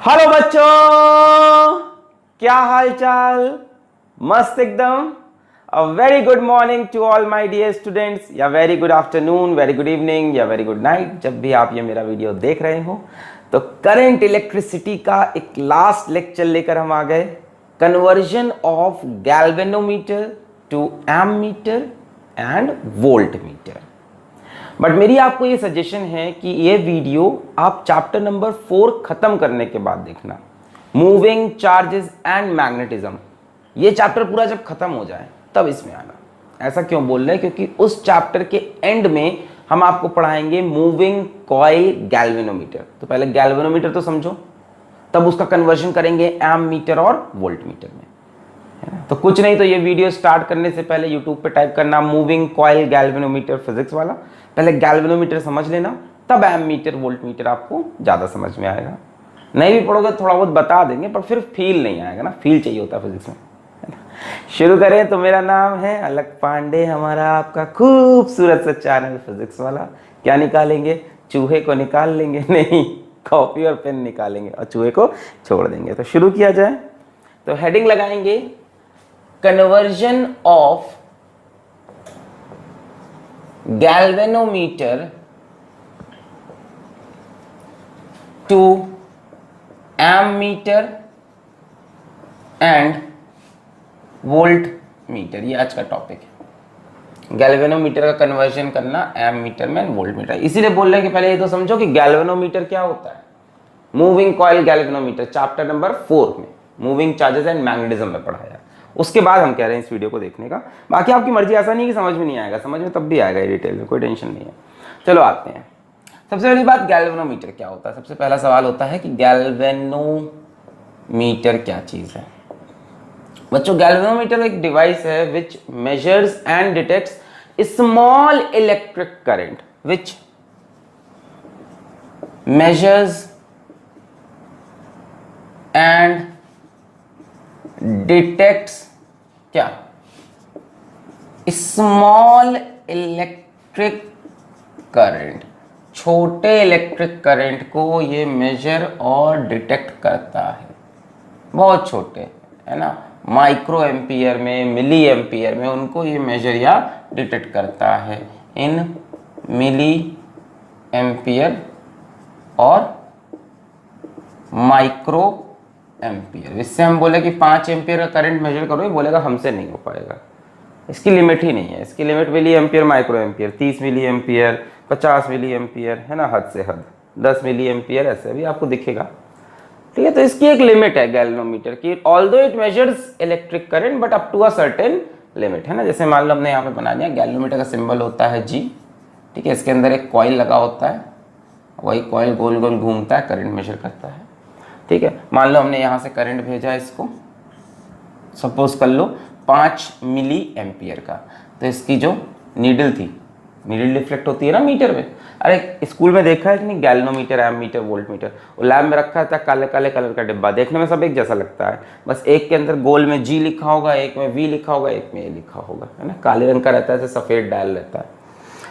Hello बच्चों, क्या हाल चाल। मस्त एकदम। A very good morning to all my dear students, या very good afternoon, very good evening या वेरी गुड नाइट, जब भी आप ये मेरा वीडियो देख रहे हो। तो करंट इलेक्ट्रिसिटी का एक लास्ट लेक्चर लेकर हम आ गए। Conversion of galvanometer to ammeter and voltmeter. But मेरी आपको ये सजेशन है कि ये वीडियो आप चैप्टर नंबर 4 खत्म करने के बाद देखना, मूविंग चार्जेस एंड मैग्नेटिज्म। ये चैप्टर पूरा जब खत्म हो जाए तब इसमें आना। ऐसा क्यों बोल रहे हैं? क्योंकि उस चैप्टर के एंड में हम आपको पढ़ाएंगे मूविंग कॉइल गैल्वेनोमीटर। तो पहले गैल्वेनोमीटर तो समझो, तब उसका कन्वर्जन करेंगे एम मीटर और वोल्ट मीटर में। तो कुछ नहीं, तो ये वीडियो स्टार्ट करने से पहले यूट्यूब पे टाइप करना मूविंग कॉइल गैल्वेनोमीटर फिजिक्स वाला। पहले गैल्वेनोमीटर समझ लेना, तब एम मीटर वोल्ट मीटर आपको ज़्यादा समझ में आएगा। नहीं भी पढ़ोगे थोड़ा बहुत बता देंगे, पर फिर फील नहीं आएगा ना, फील चाहिए होता है फिजिक्स में। शुरू करें तो मेरा नाम है अलक पांडे, हमारा आपका खूबसूरत सा चैनल फिजिक्स वाला। क्या निकालेंगे? चूहे को निकाल लेंगे? नहीं, कॉपी और पेन निकालेंगे और चूहे को छोड़ देंगे। तो शुरू किया जाए। तो हेडिंग लगाएंगे conversion of galvanometer to ammeter and voltmeter. ये आज का टॉपिक है, गैल्वेनोमीटर का कन्वर्जन करना एमीटर में एंड वोल्ट मीटर। इसीलिए बोल रहे हैं कि पहले ये तो समझो कि गैल्वेनोमीटर क्या होता है। Moving coil galvanometer chapter number 4 में मूविंग चार्जेस एंड मैग्नेटिज्म में पढ़ाया। उसके बाद हम कह रहे हैं इस वीडियो को देखने का। बाकी आपकी मर्जी, ऐसा नहीं कि समझ में नहीं आएगा, समझ में तब भी आएगा डिटेल में, कोई टेंशन नहीं है। चलो आते हैं। सबसे पहली बात, गैल्वेनोमीटर क्या होता है। सबसे पहला सवाल होता है कि गैल्वेनोमीटर क्या चीज है। बच्चों, गैल्वेनोमीटर एक डिवाइस है which measures and detects small electric current, which measures and detects क्या? Small electric current. छोटे इलेक्ट्रिक करंट को ये मेजर और डिटेक्ट करता है। बहुत छोटे, है ना, माइक्रो एम्पियर में, मिली एम्पियर में, उनको ये मेजर या डिटेक्ट करता है इन मिली एम्पियर और माइक्रो एम्पियर। इससे हम बोले कि 5 एम्पियर का करंट मेजर करो, ये बोलेगा हमसे नहीं हो पाएगा, इसकी लिमिट ही नहीं है। इसकी limit milliampere, microampere, 30 milliampere, 50 milliampere, है ना, हद से हद 10 मिली एम्पियर, ऐसे भी आपको दिखेगा। ठीक है, तो इसकी एक लिमिट है गैल्वेनोमीटर की। Although it measures electric current but up to a certain limit, है ना। जैसे मान लो हमने यहाँ पे बना दिया, गैल्वेनोमीटर का सिंबल होता है G। ठीक है, इसके अंदर एक कॉइल लगा होता है, वही कॉइल गोल गोल घूमता है, करंट मेजर करता है। ठीक है, मान लो हमने यहाँ से करंट भेजा इसको, सपोज कर लो 5 मिली एम्पियर का। तो इसकी जो नीडल थी, नीडल डिफ्लेक्ट होती है ना मीटर में। अरे स्कूल में देखा है कि नहीं, galvanometer, ammeter, voltmeter, वो लैब में रखा था, काले काले कलर का डिब्बा, देखने में सब एक जैसा लगता है। बस एक के अंदर गोल में G लिखा होगा, एक में V लिखा होगा, एक में A लिखा होगा, है ना, काले रंग का रहता है, सफेद डायल रहता है।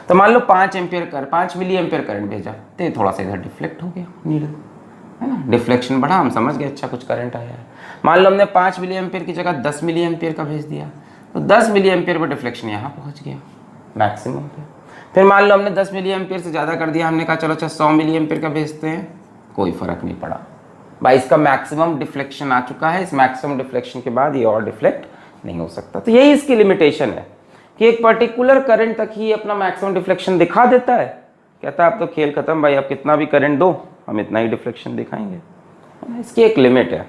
तो मान लो 5 मिली एम्पियर करंट भेजा, तो थोड़ा सा इधर डिफ्लेक्ट हो गया नीडल, है ना, डिफ्लेक्शन बढ़ा, हम समझ गए अच्छा कुछ करंट आया है। मान लो हमने 5 मिली एम्पियर की जगह 10 मिली एम्पियर का भेज दिया, तो 10 मिली एम्पियर पर डिफ्लेक्शन यहाँ पहुँच गया मैक्सिमम पे। फिर मान लो हमने 10 मिली एम्पियर से ज़्यादा कर दिया, हमने कहा चलो अच्छा 100 मिली एम्पियर का भेजते हैं, कोई फ़र्क नहीं पड़ा भाई, इसका मैक्सिमम डिफ्लेक्शन आ चुका है। इस मैक्सिमम डिफ्लेक्शन के बाद ये और डिफ्लेक्ट नहीं हो सकता। तो यही इसकी लिमिटेशन है कि एक पर्टिकुलर करंट तक ही अपना मैक्सिमम डिफ्लेक्शन दिखा देता है। कहता है अब तो खेल खत्म भाई, आप कितना भी करंट दो, हम इतना ही डिफ्लेक्शन दिखाएंगे। इसकी एक लिमिट है,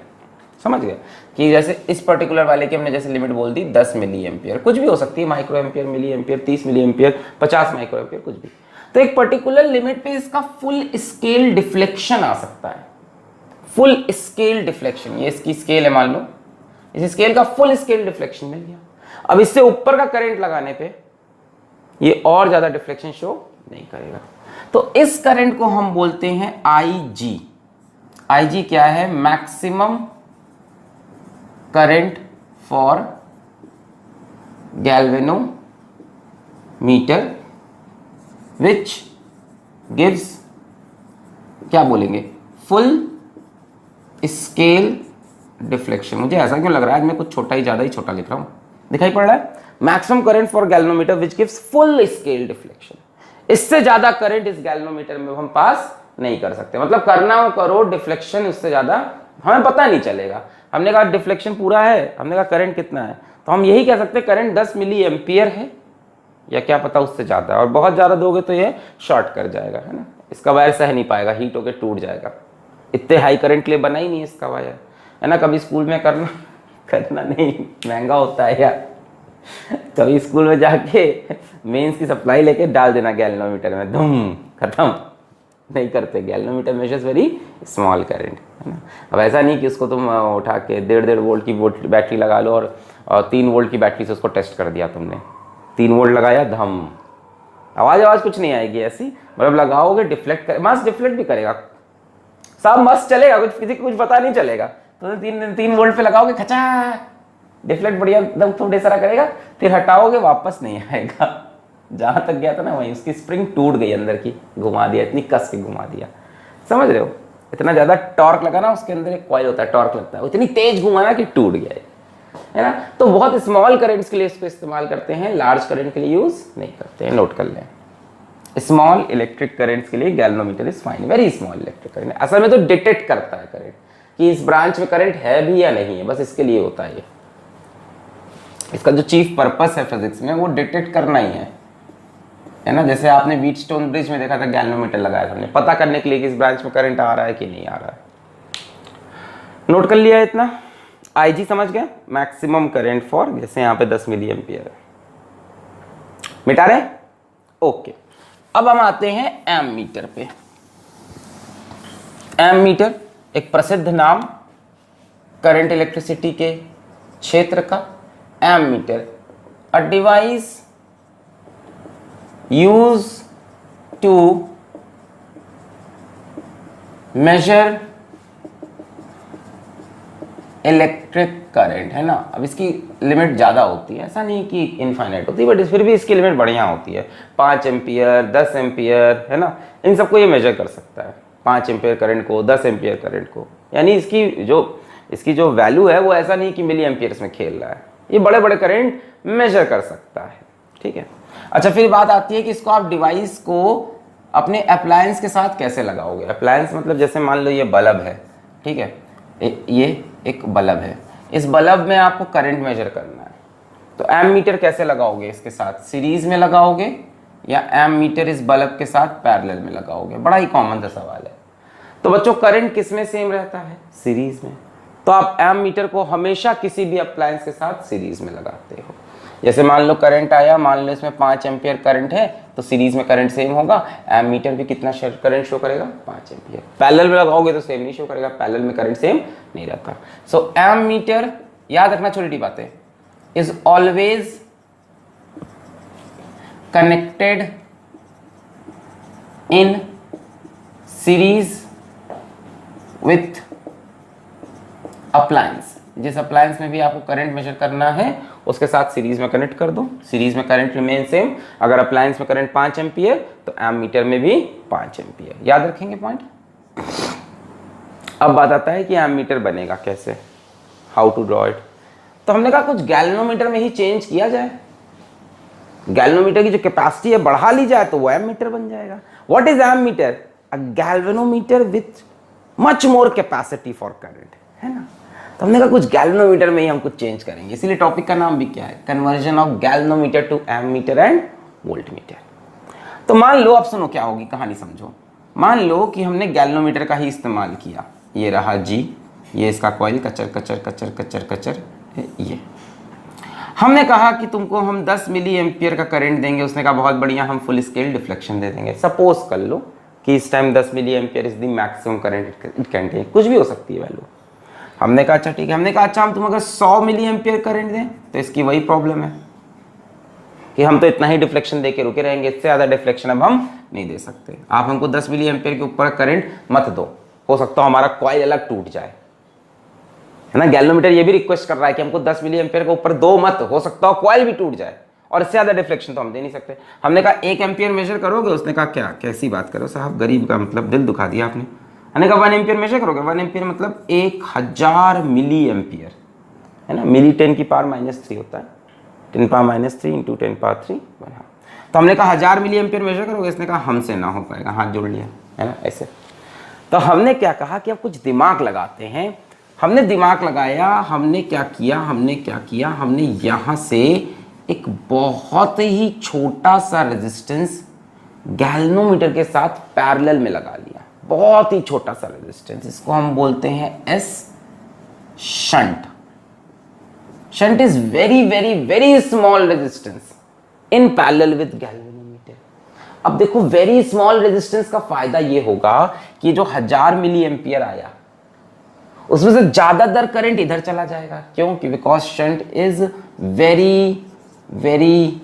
समझ गए कि जैसे इस पर्टिकुलर वाले की हमने जैसे लिमिट बोल दी 10 मिली एम्पियर, कुछ भी हो सकती है, microampere, milliampere, 30 milliampere, 50 microampere, कुछ भी। तो एक पर्टिकुलर लिमिट पे इसका फुल स्केल डिफ्लेक्शन आ सकता है, फुल स्केल डिफ्लेक्शन। ये इसकी स्केल है, मान लो इस स्केल का फुल स्केल डिफ्लेक्शन मिल गया। अब इससे ऊपर का करंट लगाने पे ये और ज्यादा डिफ्लेक्शन शो नहीं करेगा। तो इस करंट को हम बोलते हैं IG। IG क्या है? Maximum current for galvanometer which gives, क्या बोलेंगे, फुल स्केल डिफ्लेक्शन। मुझे ऐसा क्यों लग रहा है आज मैं कुछ छोटा ही ज़्यादा ही छोटा लिख रहा हूँ, दिखाई पड़ रहा है। Maximum current for galvanometer which gives full scale deflection. इससे ज़्यादा करंट इस गैल्वेनोमीटर में हम पास नहीं कर सकते, मतलब करना हो करो, डिफ्लेक्शन उससे ज़्यादा हमें पता नहीं चलेगा। हमने कहा डिफ्लेक्शन पूरा है, हमने कहा करंट कितना है, तो हम यही कह सकते हैं करंट 10 मिली एम्पियर है, या क्या पता उससे ज़्यादा, और बहुत ज़्यादा दोगे तो ये शॉर्ट कर जाएगा, है ना। इसका वायर सह नहीं पाएगा, हीट होकर टूट जाएगा। इतने हाई करंट के लिए बना ही नहीं इसका वायर, है ना। कभी स्कूल में करना नहीं, महंगा होता है यार। कभी स्कूल में जाके मेंस की सप्लाई लेके डाल देना गैल्वेनोमीटर में, धूम खत्म। नहीं करते, galvanometer measures very small current, है ना। अब ऐसा नहीं कि उसको तुम उठा के 1.5 वोल्ट की बैटरी लगा लो और 3 वोल्ट की बैटरी से उसको टेस्ट कर दिया तुमने, 3 वोल्ट लगाया, धम, आवाज़ कुछ नहीं आएगी ऐसी, मतलब लगाओगे डिफ्लेक्ट कर, मस्त डिफ्लेक्ट भी करेगा, सब मस्त चलेगा, कुछ किसी को कुछ पता नहीं चलेगा। तो 3 वोल्ट पे लगाओगे, खचा डिफ्लेक्ट बढ़िया एकदम थोड़े सारा करेगा, फिर हटाओगे वापस नहीं आएगा। जहां तक गया था ना वहीं उसकी स्प्रिंग टूट गई अंदर की, घुमा दिया, इतनी कस के घुमा दिया, समझ रहे हो। इतना ज्यादा टॉर्क लगा ना, उसके अंदर एक कॉइल होता है, टॉर्क लगता है, इतनी तेज घुमाना कि टूट गया, है ना। तो बहुत स्मॉल करंट्स के लिए इसको इस्तेमाल करते हैं, लार्ज करंट के लिए यूज नहीं करते हैं, नोट कर लें। स्मॉल इलेक्ट्रिक करंट्स के लिए galvanometer is fine, very small electric current. असल में तो डिटेक्ट करता है करंट कि इस ब्रांच में करंट है भी या नहीं है, बस इसके लिए होता है ये। इसका जो चीफ पर्पस है फिजिक्स में वो डिटेक्ट करना ही है ना। जैसे आपने व्हीटस्टोन ब्रिज में देखा था, गैल्वेनोमीटर लगाया था हमने, पता करने के लिए कि इस ब्रांच में करंट आ रहा है कि नहीं आ रहा है। नोट कर लिया इतना, आईजी समझ गए, मैक्सिमम करंट फॉर, जैसे यहाँ पे 10 मिली एम्पियर है, मिटा रहे, ओके। अब हम आते हैं एम मीटर पे। एम मीटर एक प्रसिद्ध नाम करंट इलेक्ट्रिसिटी के क्षेत्र का। Ammeter a device use to measure electric current, है ना। अब इसकी लिमिट ज़्यादा होती है, ऐसा नहीं कि इनफाइनाइट होती है, बट फिर भी इसकी लिमिट बढ़िया होती है। 5 एम्पियर, 10 एम्पियर, है ना, इन सबको ये मेजर कर सकता है। 5 एम्पियर करंट को, 10 एम्पियर करंट को, यानी इसकी जो वैल्यू है वो ऐसा नहीं कि मिली एम्पियर्स में खेल रहा है, ये बड़े बड़े करंट मेजर कर सकता है, ठीक है। अच्छा, फिर बात आती है कि इसको आप डिवाइस को अपने अप्लायंस के साथ कैसे लगाओगे। अप्लायंस मतलब जैसे मान लो ये बल्ब है, ठीक है, ये एक बल्ब है, इस बल्ब में आपको करंट मेजर करना है, तो एम मीटर कैसे लगाओगे इसके साथ, सीरीज में लगाओगे या एम मीटर इस बल्ब के साथ पैरेलल में लगाओगे। बड़ा ही कॉमन सा सवाल है। तो बच्चों करंट किस में सेम रहता है, सीरीज में, तो आप एम मीटर को हमेशा किसी भी अप्लायंस के साथ सीरीज में लगाते हो। जैसे मान लो करंट आया, मान लो इसमें 5 एम्पियर करंट है, तो सीरीज में करंट सेम होगा, एम मीटर भी कितना करंट शो करेगा, 5 एम्पियर। पैरेलल में लगाओगे तो सेम नहीं शो करेगा, पैरेलल में करंट सेम नहीं रहता। सो एम मीटर, याद रखना छोटी बातें, is always connected in series with appliance. जिस अप्लायंस में भी आपको करंट मेजर करना है उसके साथ सीरीज में कनेक्ट कर दो, सीरीज में करंट रिमेन सेम। अगर अप्लायंस में करंट 5 एम्पियर तो एम मीटर में भी 5 एम्पियर, याद रखेंगे पॉइंट। अब बात आता है कि एम मीटर बनेगा कैसे, हाउ टू ड्रॉ इट। तो हमने कहा कुछ गैल्वेनोमीटर में ही चेंज किया जाए, गैल्वेनोमीटर की जो कैपेसिटी है बढ़ा ली जाए, तो वो एम मीटर बन जाएगा। What is ammeter? A galvanometer with much more capacity for current, है ना। तो हमने कहा कुछ गैल्वेनोमीटर में ही हम कुछ चेंज करेंगे, इसीलिए टॉपिक का नाम भी क्या है, conversion of galvanometer to ammeter and voltmeter. तो मान लो, अब सुनो क्या होगी कहानी समझो। मान लो कि हमने गैल्वेनोमीटर का ही इस्तेमाल किया, ये रहा जी, ये इसका कॉइल, कचर कचर कचर कचर कचर, ये हमने कहा कि तुमको हम 10 मिली एम्पियर का करंट देंगे। उसने कहा बहुत बढ़िया, हम फुल स्केल डिफ्लेक्शन दे देंगे। सपोज कर लो कि इस time 10 milliampere is the maximum current it can take, कुछ भी हो सकती है वैल्यू। हमने कहा अच्छा ठीक है, हमने कहा अच्छा हम तुम अगर 100 मिली एम्पियर करंट दें तो इसकी वही प्रॉब्लम है कि हम तो इतना ही डिफ्लेक्शन दे के रुके रहेंगे, इससे ज़्यादा डिफ्लेक्शन अब हम नहीं दे सकते। आप हमको 10 मिली एम्पियर के ऊपर करंट मत दो, हो सकता है हमारा कॉइल अलग टूट जाए, है ना। गैल्वेनोमीटर ये भी रिक्वेस्ट कर रहा है कि हमको 10 मिली एम्पियर के ऊपर दो मत, हो सकता है कॉइल भी टूट जाए, और इससे ज़्यादा डिफ्लेक्शन तो हम दे नहीं सकते। हमने कहा 1 एम्पियर मेजर करोगे, उसने कहा क्या, कैसी बात करो साहब, गरीब का मतलब दिल दुखा दिया आपने। मैंने कहा 1 एम्पियर मेजर करोगे, 1 एम्पियर मतलब 1000 मिली एम्पियर है ना, मिली 10 की पावर -3 होता है, 10 पावर -3 इंटू 10 पावर 3। तो हमने कहा 1000 मिली एम्पियर मेजर करोगे, इसने कहा हमसे ना हो पाएगा, हाथ जोड़ लिया है ना ऐसे। तो हमने क्या कहा कि अब कुछ दिमाग लगाते हैं। हमने दिमाग लगाया, हमने क्या किया, हमने यहाँ से एक बहुत ही छोटा सा रेजिस्टेंस गैल्वेनोमीटर के साथ पैरेलल में लगा लिया, बहुत ही छोटा सा रेजिस्टेंस, इसको हम बोलते हैं S shunt. Shunt is very very very small resistance in parallel with galvanometer. अब देखो वेरी स्मॉल रेजिस्टेंस का फायदा ये होगा कि जो 1000 मिली एम्पियर आया उसमें से ज्यादातर करंट इधर चला जाएगा। क्यों? कि because shunt is very very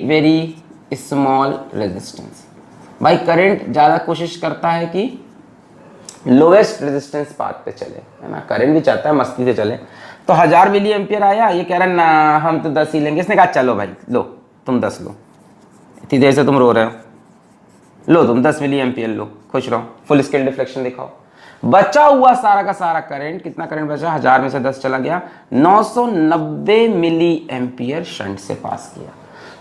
very small resistance. भाई करंट ज्यादा कोशिश करता है कि लोएस्ट रेजिस्टेंस पाथ पे चले, है ना, करंट भी चाहता है मस्ती से चले। तो 1000 मिली एम्पियर आया, ये कह रहा है ना हम तो 10 ही लेंगे। इसने कहा चलो भाई लो तुम 10 लो, इतनी देर से तुम रो रहे हो, लो तुम 10 मिली एम्पियर लो, खुश रहो, फुल स्केल डिफ्लेक्शन दिखाओ। बचा हुआ सारा का सारा करंट, कितना करंट बचा, 1000 में से 10 चला गया, 990 मिली एम्पियर शंट से पास किया।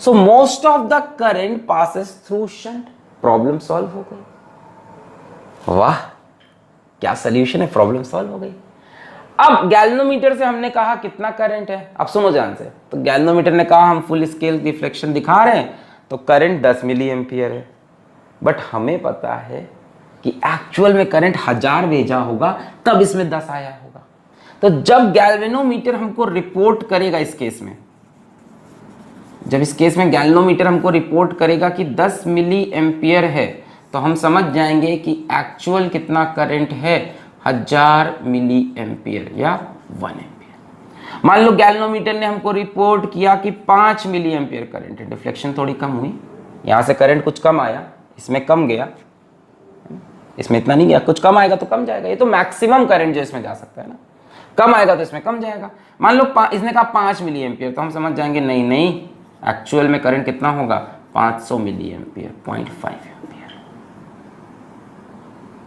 So most of the current passes through shunt. Problem solve हो गई। वाह क्या सोल्यूशन है, प्रॉब्लम सॉल्व हो गई। अब गैल्वेनोमीटर से हमने कहा कितना करंट है, अब सुनो ध्यान से। तो गैल्वेनोमीटर ने कहा हम फुल स्केल रिफ्लेक्शन दिखा रहे हैं तो करंट 10 मिली एम्पियर है, बट हमें पता है कि एक्चुअल में करंट 1000 भेजा होगा तब इसमें 10 आया होगा। तो जब गैल्वेनोमीटर हमको रिपोर्ट करेगा इस केस में, जब इस केस में गैल्वेनोमीटर हमको रिपोर्ट करेगा कि 10 मिली एम्पियर है, तो हम समझ जाएंगे कि एक्चुअल कितना करंट है, 1000 मिली एम्पियर या 1 एम्पियर। मान लो गैल्वेनोमीटर ने हमको रिपोर्ट किया कि 5 मिली एम्पियर करंट है, डिफ्लेक्शन थोड़ी कम हुई, यहां से करंट कुछ कम आया, इसमें कम गया, इसमें इतना नहीं गया, कुछ कम आएगा तो कम जाएगा। ये तो मैक्सिमम करंट जो इसमें जा सकता है ना, कम आएगा तो इसमें कम जाएगा। मान लो इसने कहा 5 मिली एम्पियर, तो हम समझ जाएंगे नहीं एक्चुअल में करंट कितना होगा, 500 मिली एम्पियर, 0.5 एम्पियर।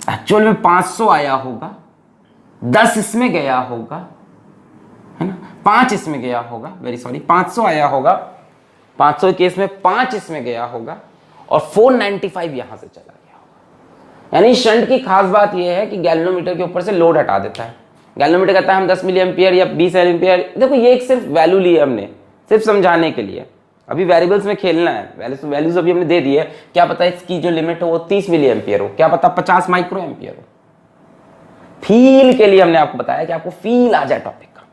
एक्चुअल में 500 आया होगा, 10 इसमें गया होगा, है ना, 5 इसमें गया होगा, वेरी सॉरी, 500 आया होगा, 500 केस में 5 इसमें गया होगा और 495 यहां से चला गया होगा। यानी शंट की खास बात यह है कि गैल्वेनोमीटर के ऊपर से लोड हटा देता है। गैल्वेनोमीटर कहता है हम 10 मिली एम्पियर या 20 एम्पियर, देखो ये एक सिर्फ वैल्यू ली है हमने, सिर्फ समझाने के लिए, अभी वेरिएबल्स में खेलना है। वैल्यूज अभी हमने दे दी है, क्या पता इसकी जो लिमिट हो वो 30 मिली एम्पियर हो, क्या पता 50 माइक्रो एम्पियर हो। फील के लिए हमने आपको बताया कि आपको फील आ जाए टॉपिक का।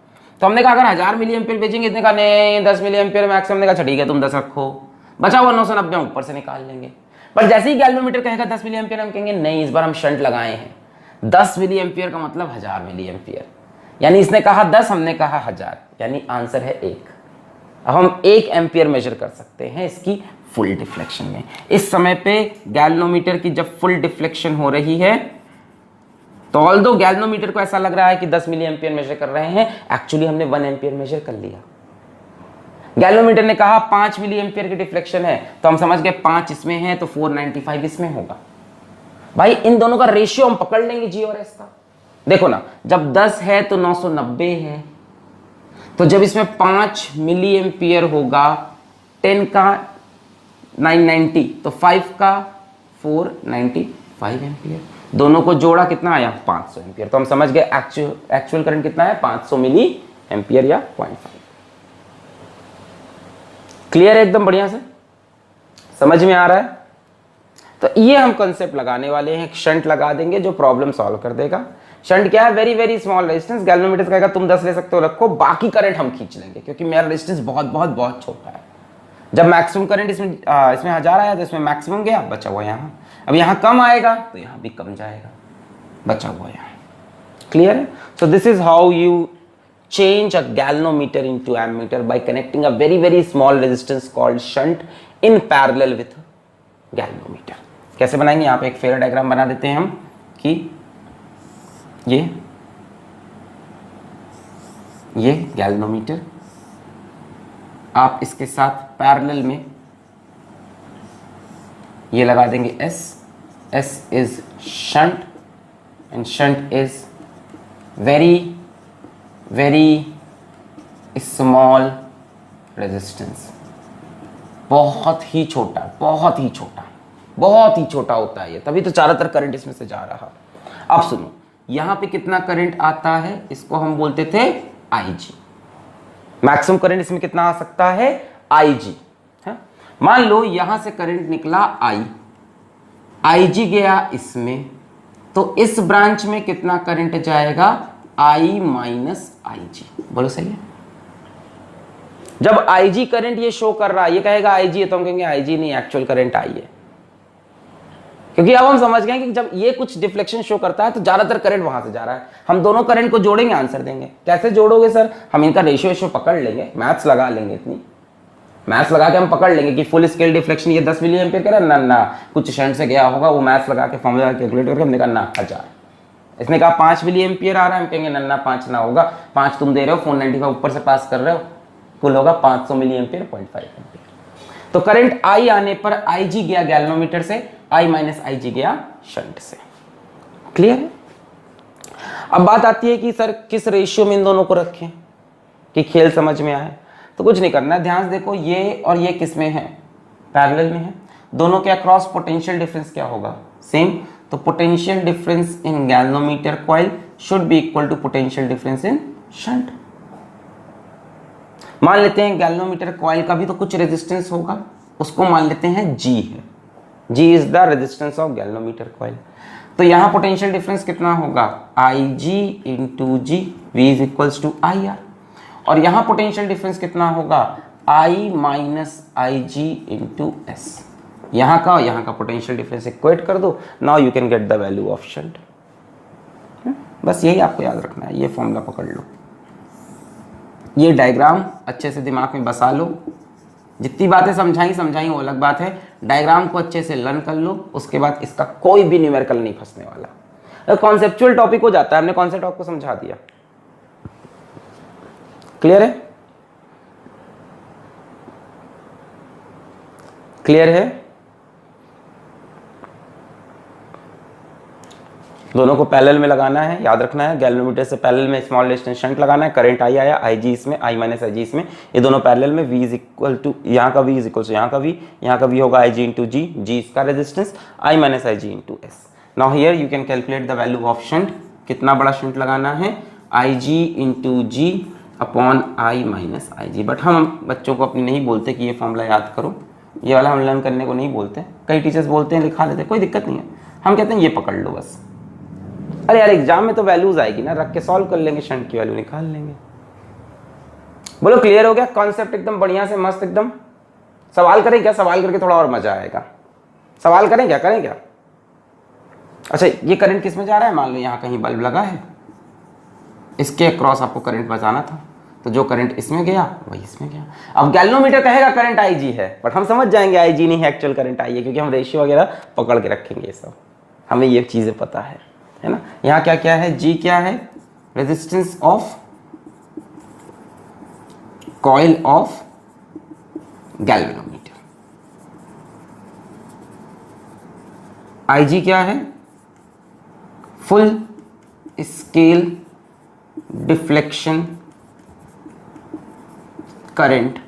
तो हमने कहा अगर 1000 मिली एम्पियर भेजेंगे, इतने कहा नहीं 10 मिली एम्पियर मैक्सिमम, ने कहा ठीक है तुम 10 रखो, बचा हुआ 990 ऊपर से निकाल लेंगे। पर जैसे ही गैल्वेनोमीटर कहेगा 10 मिली एम्पियर, हम कहेंगे नहीं इस बार हम शंट लगाए हैं, 10 मिली एम्पियर का मतलब 1000 मिली एम्पियर। यानी इसने कहा 10, हमने कहा 1000, यानी आंसर है 1। अब हम 1 एम्पियर मेजर कर सकते हैं इसकी फुल डिफ्लेक्शन में। इस समय पे गैल्वेनोमीटर की जब फुल डिफ्लेक्शन हो रही है, तो ऑल्दो गैल्वेनोमीटर को ऐसा लग रहा है कि 10 मिली एम्पियर मेजर कर रहे हैं, एक्चुअली हमने 1 एम्पियर मेजर कर लिया। गैल्वेनोमीटर ने कहा 5 मिली एम्पियर की डिफ्लेक्शन है, तो हम समझ गए 5 इसमें है तो 495 इसमें होगा। भाई इन दोनों का रेशियो हम पकड़ लेंगे जी और एस का। देखो ना, जब 10 है तो 990 है, तो जब इसमें 5 मिली एम्पियर होगा, 10 का 990, तो 5 का 495 एम्पियर, दोनों को जोड़ा कितना आया 500 एम्पियर। तो हम समझ गए एक्चुअल करंट कितना है, 500 मिली एम्पियर या 0.5। क्लियर है एकदम बढ़िया से, समझ में आ रहा है। तो ये हम कंसेप्ट लगाने वाले हैं, एक शंट लगा देंगे जो प्रॉब्लम सॉल्व कर देगा। शंट क्या है, very very small resistance. Galvanometer कहेगा तुम 10 ले सकते हो रखो, बाकी करंट हम खींच लेंगे क्योंकि मेरा रेजिस्टेंस बहुत बहुत बहुत छोटा है। जब मैक्सिमम करंट इसमें 1000 आया तो इसमें मैक्सिमम गया, बचा हुआ यहाँ। अब यहाँ कम आएगा तो यहाँ भी कम जाएगा, बचा हुआ यहाँ। क्लियर है। सो this is how you change a galvanometer into ammeter by connecting a very very small resistance called shunt in parallel with galvanometer। कैसे बनाएंगे, यहाँ पे एक फेयर डायग्राम बना देते हैं हम कि ये गैल्वेनोमीटर, आप इसके साथ पैरेलल में ये लगा देंगे S is shunt and shunt is very very small resistance, बहुत ही छोटा, बहुत ही छोटा, बहुत ही छोटा होता है ये, तभी तो ज़्यादातर करंट इसमें से जा रहा। अब सुनो, यहाँ पे कितना करंट आता है, इसको हम बोलते थे IG। मैक्सिमम करंट इसमें कितना आ सकता है, IG है। मान लो यहाँ से करंट निकला IG गया इसमें, तो इस ब्रांच में कितना करंट जाएगा, I माइनस IG। बोलो सही है। जब IG करंट ये शो कर रहा है, ये कहेगा IG है, तो हम कहेंगे IG नहीं, एक्चुअल करंट I है, क्योंकि अब हम समझ गए कि जब ये कुछ डिफ्लेक्शन शो करता है तो ज्यादातर करंट वहां से जा रहा है। हम दोनों करंट को जोड़ेंगे, आंसर देंगे। कैसे जोड़ोगे सर, हम इनका रेशियो पकड़ लेंगे, मैथ्स लगा लेंगे, इतनी मैथ्स लगा के हम पकड़ लेंगे कि फुल स्केल डिफ्लेक्शन ये 10 मिली एम्पियर करा ना, कुछ शंट से गया होगा, वो मैथ्स लगा के फॉर्मूला कैलकुलेट करके हमने कहा ना 1000। इसने कहा 5 मिली एम्पियर आ रहा है, हम कहेंगे ना 5 ना होगा, 5 तुम दे रहे हो, 495 ऊपर से पास कर रहे हो, फुल होगा 500 मिली एम्पियर 0.5 एम्पियर। तो करंट I आने पर IG गया गैल्वेनोमीटर से, I माइनस IG गया शंट से। क्लियर है। अब बात आती है कि सर किस रेशियो में इन दोनों को रखें कि खेल समझ में आए। तो कुछ नहीं करना है, ध्यान से देखो, ये और ये किस में है, पैरेलल में है। दोनों के अक्रॉस पोटेंशियल डिफरेंस क्या होगा, सेम। तो potential difference in galvanometer coil should be equal to potential difference in shunt. मान लेते हैं गैल्वेनोमीटर कॉइल का भी तो कुछ रेजिस्टेंस होगा, उसको मान लेते हैं G है, G is the resistance of galvanometer coil. तो यहाँ पोटेंशियल डिफरेंस कितना होगा, IG into G, V is equals to IR। और यहाँ पोटेंशियल डिफरेंस कितना होगा, I minus IG into S। यहाँ का पोटेंशियल डिफरेंस इक्वेट कर दो, now you can get the value of shunt. बस यही आपको याद रखना है, ये फॉर्मूला पकड़ लो, ये डायग्राम अच्छे से दिमाग में बसा लो। जितनी बातें समझाई वो अलग बात है, डायग्राम को अच्छे से लर्न कर लो, उसके बाद इसका कोई भी न्यूमेरिकल नहीं फंसने वाला। कॉन्सेप्चुअल टॉपिक हो जाता है, हमने कॉन्सेप्ट आपको समझा दिया। क्लियर है, क्लियर है। दोनों को पैरेलल में लगाना है, याद रखना है, गैल्वेनोमीटर से पैरेलल में स्मॉल रेजिस्टेंस शंट लगाना है। करंट I आया, IG इसमें, I माइनस IG इसमें, ये दोनों पैरेलल में। V इज इक्वल टू, यहाँ का V इज इक्वल टू यहाँ का V, यहाँ का V होगा IG इंटू जी, जी इसका resistance, I minus IG into S। Now here you can calculate the value of shunt. कितना बड़ा शंट लगाना है, IG into G upon I minus IG। But हम बच्चों को अपनी नहीं बोलते कि ये फॉर्मूला याद करो, ये वाला हम लर्न करने को नहीं बोलते। कई टीचर्स बोलते हैं लिखा देते, कोई दिक्कत नहीं है, हम कहते हैं ये पकड़ लो बस। अरे यार एग्जाम में तो वैल्यूज आएगी ना, रख के सॉल्व कर लेंगे, शंट की वैल्यू निकाल लेंगे। बोलो क्लियर हो गया, कॉन्सेप्ट एकदम बढ़िया से मस्त एकदम। सवाल करें क्या, सवाल करके थोड़ा और मजा आएगा। सवाल करें क्या, करें क्या। अच्छा ये करंट किस में जा रहा है, मान लो यहाँ कहीं बल्ब लगा है, इसके अक्रॉस आपको करंट बचाना था, तो जो करंट इसमें गया वही इसमें गया। अब गैल्वेनोमीटर कहेगा करंट IG है, बट हम समझ जाएंगे IG नहीं है, एक्चुअल करंट I है, क्योंकि हम रेशियो वगैरह पकड़ के रखेंगे, ये सब हमें ये चीजें पता है ना। यहाँ क्या क्या है, G क्या है, resistance of coil of galvanometer. IG क्या है, full scale deflection current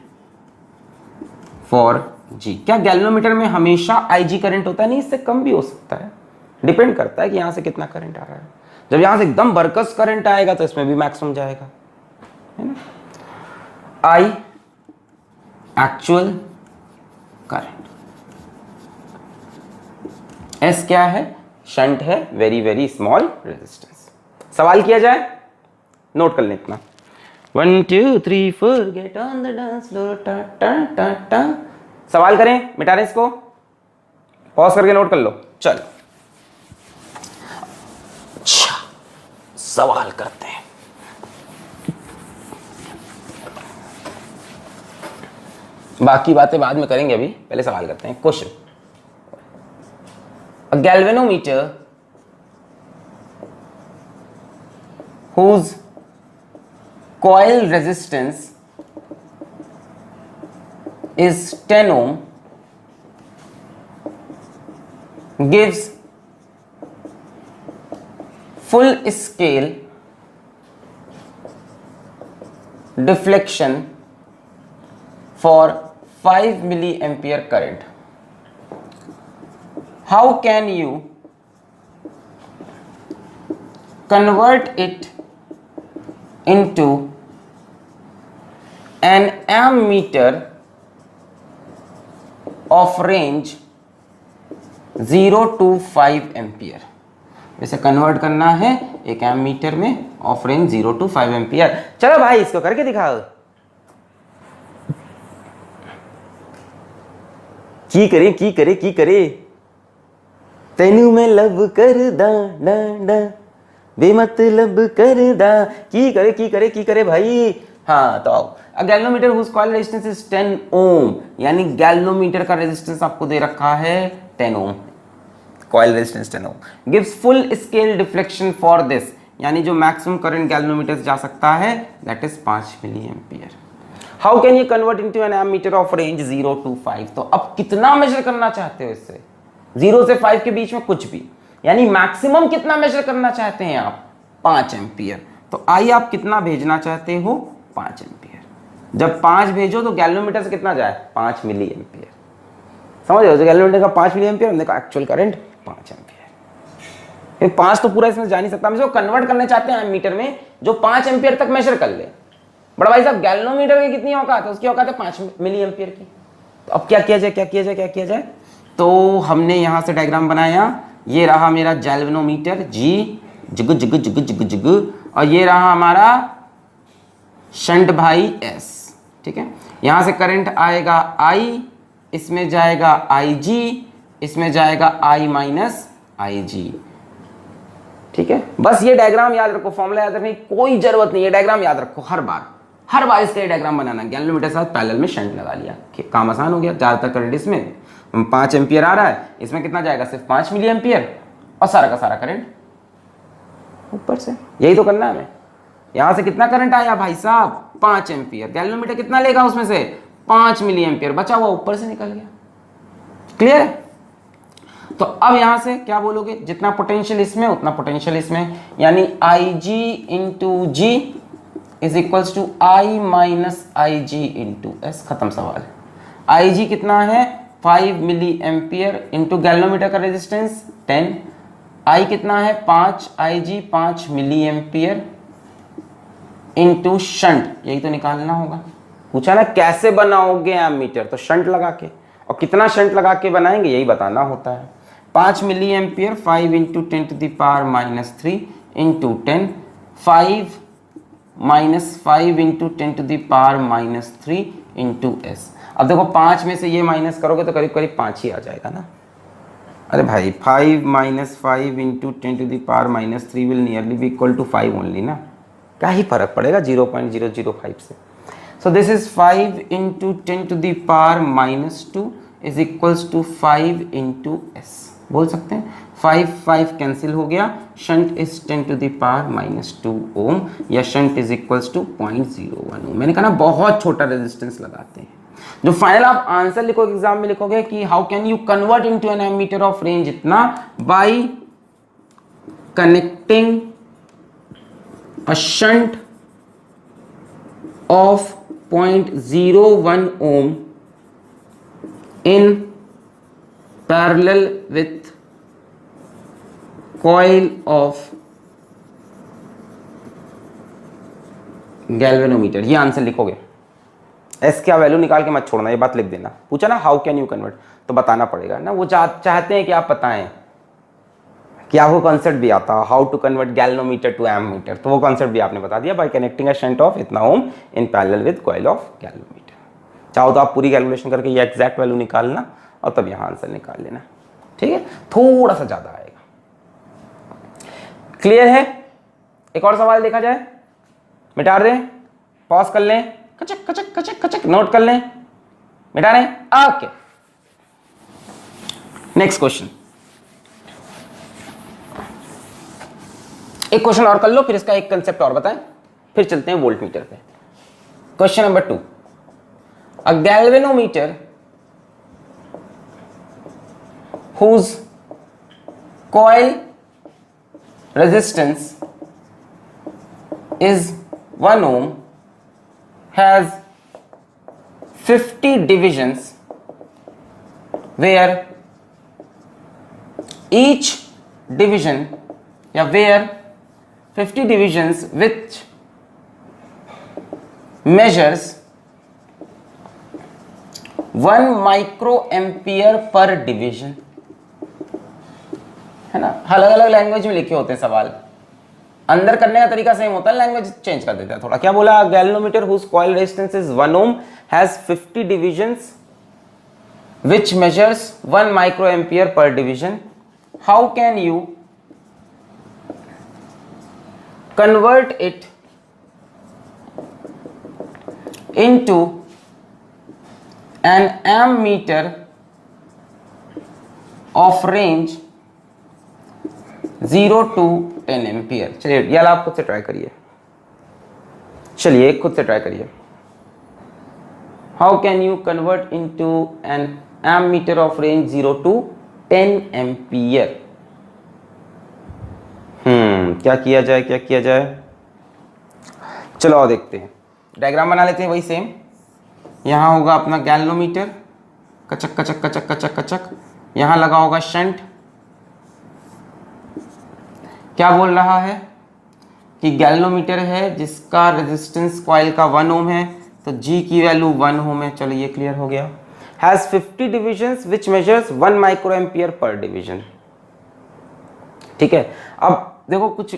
for G। क्या गैल्वेनोमीटर में हमेशा IG करंट होता है, नहीं, इससे कम भी हो सकता है, डिपेंड करता है कि यहां से कितना करंट आ रहा है। जब यहां से एकदम बरकस करंट आएगा तो इसमें भी मैक्सिमम जाएगा, है ना। I एक्चुअल करंट, S क्या है, शंट है, वेरी वेरी स्मॉल रेजिस्टेंस। सवाल किया जाए, नोट कर लें इतना, 1 2 3 4 get on the dance floor, टा टा टा टा। सवाल करें, मिटा रहे इसको, पॉज करके नोट कर लो। चल सवाल करते हैं। बाकी बातें बाद में करेंगे, अभी पहले सवाल करते हैं। Question, a galvanometer whose coil resistance is 10 ohm gives full scale deflection for 5 milliampere current. How can you convert it into an ammeter of range 0 to 5 ampere? वैसे कन्वर्ट करना है एक एमीटर में ऑफ रेंज 0 to 5 एम्पियर। चलो भाई इसको करके दिखाओ। की करे तेनू में लब कर दा डा डा बेमतलब कर दा की करे भाई। हाँ तो आओ, a galvanometer whose coil resistance is 10 ohm, यानी गैल्वेनोमीटर का रेजिस्टेंस आपको दे रखा है 10 ohm, coil resistance 10 ohm, gives full scale deflection for this, यानी जो मैक्सिमम करंट गैल्वेनोमीटर से जा सकता है that is 5 milli ampere. How can you convert into an ammeter of range 0 to 5? तो अब कितना मेजर करना चाहते हो इससे? 0 से 5 के बीच में कुछ भी, यानी मैक्सिमम कितना मेजर करना चाहते हैं आप? 5 एम्पियर। तो आइए आप कितना भेजना चाहते हो? 5 एम्पियर। जब 5 भेजो तो गैल्वेनोमीटर से कितना जाए? 5 मिली एम्पियर। समझ रहे हो? गैल्वेनोमीटर का 5 मिली एम्पियर, हमने कहा एक्चुअल करंट 5 एम्पियर। 5 तो पूरा इसमें जा नहीं सकता, हम इसको कन्वर्ट करना चाहते हैं एमीटर में जो 5 एम्पियर तक मेजर कर ले। बड़ा भाई साहब गैल्वेनोमीटर की कितनी औकात है? उसकी औकात है 5 मिली एम्पियर की। तो अब क्या किया जाए? तो हमने यहां से डायग्राम बनाया, ये रहा मेरा गैल्वेनोमीटर जी, जिग, और ये रहा हमारा शंट भाई एस। ठीक है, यहां से करंट आएगा आई, इसमें जाएगा आई जी, इसमें जाएगा आई माइनस आई जी। ठीक है, बस ये डायग्राम याद रखो, फॉर्मूला याद रखने की कोई जरूरत नहीं है, डायग्राम याद रखो हर बार इसका डायग्राम बनाना। गैल्वेनोमीटर के साथ पैरेलल में शंट लगा लिया, काम आसान हो गया। ज्यादातर करंट इसमें 5 एम्पियर आ रहा है, इसमें कितना जाएगा? सिर्फ 5 मिली एम्पियर, और सारा का सारा करंट ऊपर से। यही तो करना है हमें। यहां से कितना करंट आया भाई साहब? 5 एम्पियर। गैल्वेनोमीटर कितना लेगा उसमें से? 5 मिली एम्पियर, बचा हुआ ऊपर से निकल गया। क्लियर है? तो अब यहां से क्या बोलोगे? जितना पोटेंशियल इसमें उतना पोटेंशियल इसमें, यानी I G into G is equals to I minus I G into S. खत्म सवाल। आई जी कितना है? 5 मिली एम्पियर इंटू गैल्वेनोमीटर का रेजिस्टेंस 10, आई कितना है? 5, I G 5 milli ampere into shunt, यही तो निकालना होगा। पूछा ना कैसे बनाओगे एमीटर, तो शंट लगा के, और कितना शंट लगा के बनाएंगे यही बताना होता है। 5 milli ampere 5 into 10 to the power minus 3 into 10, 5 minus 5 into 10 to the power minus 3 into S. अब देखो 5 में से ये माइनस करोगे तो करीब करीब 5 ही आ जाएगा ना। अरे भाई 5 minus 5 into 10 to the power minus 3 will nearly be equal to 5 only ना, क्या ही फर्क पड़ेगा 0.005 से। So this is 5 into 10 to the power minus 2 is equals to 5 into S. बोल सकते हैं 5 कैंसिल हो गया, shunt is 10 to the power minus 2 ohm, या shunt is equals to 0.01 ohm. मैंने कहा ना बहुत छोटा रेजिस्टेंस लगाते हैं। जो फाइनल आप आंसर लिखोगे एग्जाम में लिखोगे कि how can you convert into an ammeter of range इतना, by connecting a shunt of 0.01 ohm in parallel with coil of galvanometer. ये आंसर लिखोगे, एस क्या वैल्यू निकाल के मत छोड़ना, ये बात लिख देना। पूछा ना हाउ कैन यू कन्वर्ट, तो बताना पड़ेगा ना। वो चाहते हैं कि आप बताएं कि आपको कॉन्सेप्ट भी आता है how to convert galvanometer to ammeter, तो वो कॉन्सेप्ट भी आपने बता दिया by connecting a shunt of इतना ohm in parallel with coil of galvanometer. चाहो तो आप पूरी कैलकुलेशन करके ये एग्जैक्ट वैल्यू निकालना और तब यहां आंसर निकाल लेना। ठीक है, थोड़ा सा ज्यादा आएगा। क्लियर है? एक और सवाल देखा जाए, मिटा दें, पॉज कर लें, कचक कचक कचक कचक नोट कर लें, मिटा रहे हैं। Okay, next question. एक क्वेश्चन और कर लो, फिर इसका एक कंसेप्ट और बताएं, फिर चलते हैं वोल्ट मीटर पे। Question number 2, a galvanometer whose coil resistance is 1 ohm has 50 divisions where each division where 50 divisions which measures 1 microampere per division, है ना। अलग अलग लैंग्वेज में लिखे होते हैं सवाल, अंदर करने का तरीका सेम होता है, लैंग्वेज चेंज कर देता है थोड़ा। क्या बोला? Galvanometer whose coil resistance is 1 ohm has 50 divisions which measures 1 microampere per division. How can you convert it into an ammeter of range 0 to 10 ampere? चलिए यार आप खुद से ट्राई करिए, चलिए खुद से ट्राई करिए। How can you convert into an ammeter of range 0 to 10 ampere? क्या किया जाए, क्या किया जाए? चलो और देखते हैं, डायग्राम बना लेते हैं वही सेम। यहां होगा अपना गैल्वेनोमीटर, कचक कचक कचक कचक कचक, यहां लगा होगा शंट। क्या बोल रहा है कि गैल्वेनोमीटर है जिसका रेजिस्टेंस कॉइल का 1 ohm है, तो G की वैल्यू 1 ohm है। चलो ये क्लियर हो गया। Has 50 divisions which measures 1 microampere पर डिवीजन। ठीक है, अब देखो कुछ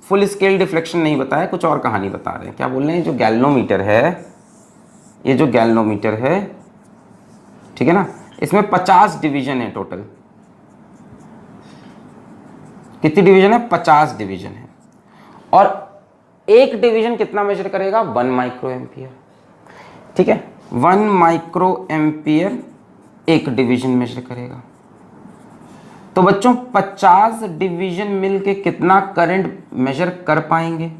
फुल स्केल डिफ्लेक्शन नहीं बताया, कुछ और कहानी बता रहे हैं। क्या बोल रहे हैं? जो गैल्वेनोमीटर है, ये जो गैल्वेनोमीटर है, ठीक है ना, इसमें 50 डिवीजन है टोटल। कितनी डिवीजन है? 50 डिवीजन है। और एक डिवीजन कितना मेजर करेगा? 1 माइक्रोएम्पियर। ठीक है, 1 माइक्रोएम्पियर एक डिवीजन मेजर करेगा। तो बच्चों 50 डिवीजन मिलके कितना करंट मेजर कर पाएंगे?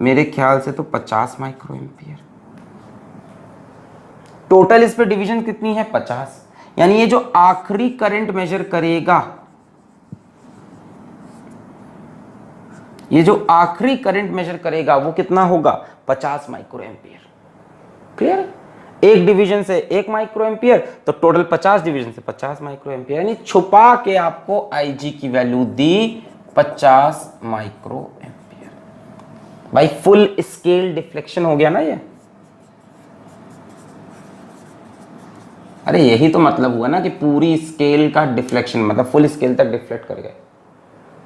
मेरे ख्याल से तो 50 माइक्रोएम्पियर। टोटल इस पे डिवीजन कितनी है? 50। यानी ये जो आखिरी करंट मेजर करेगा, ये जो आखिरी करंट मेजर करेगा वो कितना होगा? 50 माइक्रोएम्पियर। क्लियर? एक डिवीजन से 1 माइक्रोएम्पियर, तो टोटल 50 डिवीजन से 50 माइक्रोएम्पियर। यानी छुपा के आपको Ig की वैल्यू दी 50 माइक्रोएम्पियर। भाई फुल स्केल डिफ्लेक्शन हो गया ना ये। अरे यही तो मतलब हुआ ना कि पूरी स्केल का डिफ्लेक्शन, मतलब फुल स्केल तक डिफ्लेक्ट कर गए।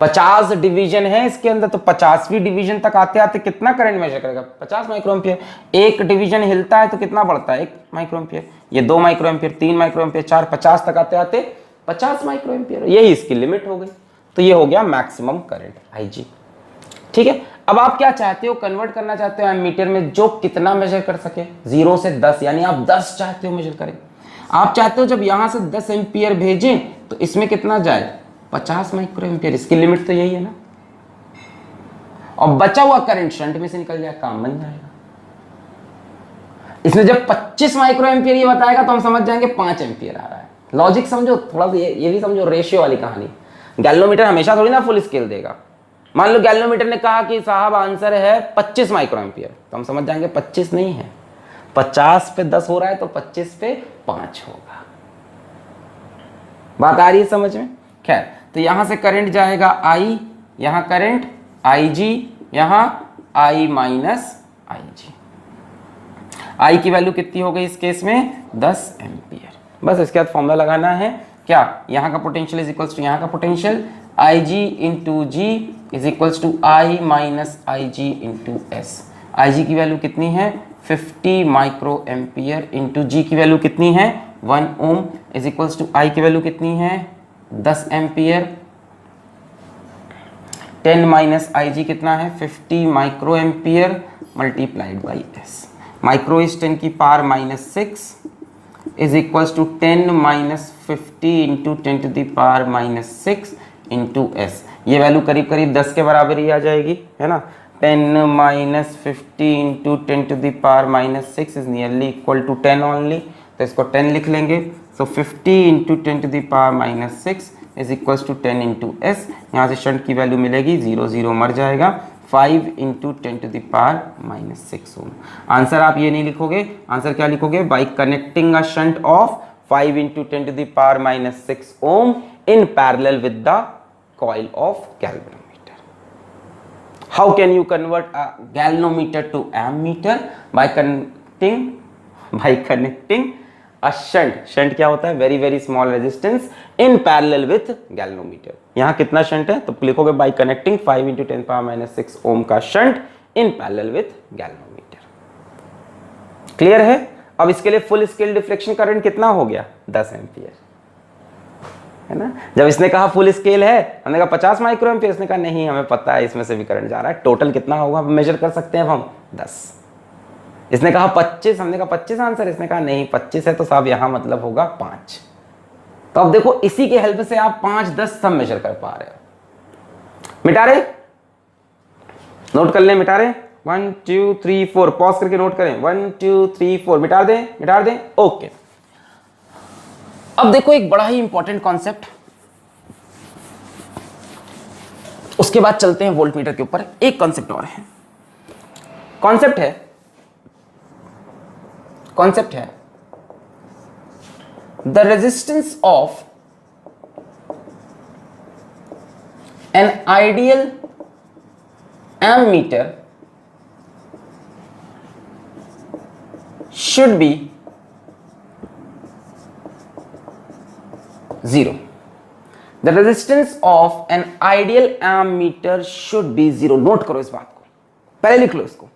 50 डिवीजन है इसके अंदर, तो 50वीं डिवीजन तक आते आते कितना करंट मेजर करेगा? 50 माइक्रोएम्पियर। एक डिवीजन हिलता है तो कितना बढ़ता है? 1 माइक्रोएम्पियर। ये 2 माइक्रोएम्पियर, 3 माइक्रोएम्पियर, 4, 50 तक आते आते 50 माइक्रोएम्पियर। यही इसकी लिमिट हो गई। तो ये हो गया मैक्सिमम करंट Ig। ठीक है, अब आप क्या चाहते हो? कन्वर्ट करना चाहते हो एमीटर में जो कितना मेजर कर सके? 0 से 10, यानी आप 10 चाहते हो मेजर करें। आप चाहते हो जब यहां से 10 एम्पियर भेजें तो इसमें कितना जाए? 50 माइक्रोएम्पियर। इसकी लिमिट तो यही है ना। और बचा हुआ करंट शंट में से निकल जाए, काम बन जाएगा। इसने जब 25 माइक्रोएम्पियर ये बताएगा तो हम समझ जाएंगे 5 एम्पियर आ रहा है। लॉजिक समझो थोड़ा, ये भी समझो, रेशियो वाली कहानी। गैल्वेनोमीटर हमेशा थोड़ी ना फुल स्केल देगा। मान लो गैल्वेनोमीटर ने कहा कि साहब आंसर है 25 माइक्रोएम्पियर, तो हम समझ जाएंगे 25 नहीं है, 50 पे 10 हो रहा है तो 25 पे 5 होगा। बात आ रही है समझ में? खैर, तो यहां से करंट जाएगा I, यहां करंट Ig, यहां I माइनस Ig। I की वैल्यू कितनी हो गई इस केस में? 10 एम्पियर। बस इसके बाद फॉर्मूला लगाना है क्या? यहां का पोटेंशियल इज इक्वल्स टू यहां का potential, Ig into G is equals to I minus Ig into S. Ig की वैल्यू कितनी है? 50 माइक्रो एम्पियर इंटू जी की वैल्यू कितनी है? 1 ओम इज इक्वल्स टू I की वैल्यू कितनी है? 10 एम्पियर। 10 माइनस Ig कितना है? 50 microampere multiplied by S. Micro is 10 की power minus 6 is equals to 10 minus 50 into 10 to the power minus 6 into S. ये वैल्यू करीब करीब 10 के बराबर ही आ जाएगी, है ना। 10 minus 50 into 10 to the power minus 6 is nearly equal to 10 only, तो इसको 10 लिख लेंगे। So 50 into 10 to the power minus 6 is equals to 10 into S. यहाँ से शंट की वैल्यू मिलेगी 0 0 मर जाएगा 5 into 10 to the power minus 6 ohm. Answer आप ये नहीं लिखोगे, आंसर क्या लिखोगे? By connecting a shunt of 5 into 10 to the power minus 6 ohm in parallel with the coil of galvanometer. How can you convert a galvanometer to ammeter? By connecting a shunt। Shunt क्या होता है? Very very small resistance in parallel with galvanometer. यहाँ कितना shunt है? तो लिखोगे by connecting 5 into 10 power minus 6 ओम का shunt in parallel with galvanometer. Clear है? अब इसके लिए फुल स्केल डिफ्लेक्शन करंट कितना हो गया? 10 एम्पियर, है ना। जब इसने कहा फुल स्केल है, हमने कहा 50 माइक्रो एम्पियर, इसने कहा नहीं हमें पता है इसमें से भी करंट जा रहा है। टोटल कितना होगा मेजर कर सकते हैं हम? 10। इसने कहा 25, हमने कहा 25 आंसर, इसने कहा नहीं 25 है तो साहब यहां मतलब होगा 5। तो अब देखो इसी के हेल्प से आप 5 10 सब मेजर कर पा रहे हो। मिटा रहे? नोट कर ले, मिटा रहे? 1 2 3 4 पॉज करके नोट करें। 1 2 3 4 मिटा दें, मिटा दें। ओके, अब देखो एक बड़ा ही इंपॉर्टेंट कॉन्सेप्ट, उसके बाद चलते हैं वोल्टमीटर के ऊपर। एक कॉन्सेप्ट और है, कॉन्सेप्ट है the resistance of an ideal ammeter should be 0। The resistance of an ideal ammeter should be 0। Note करो इस बात को, पहले लिख लो इसको।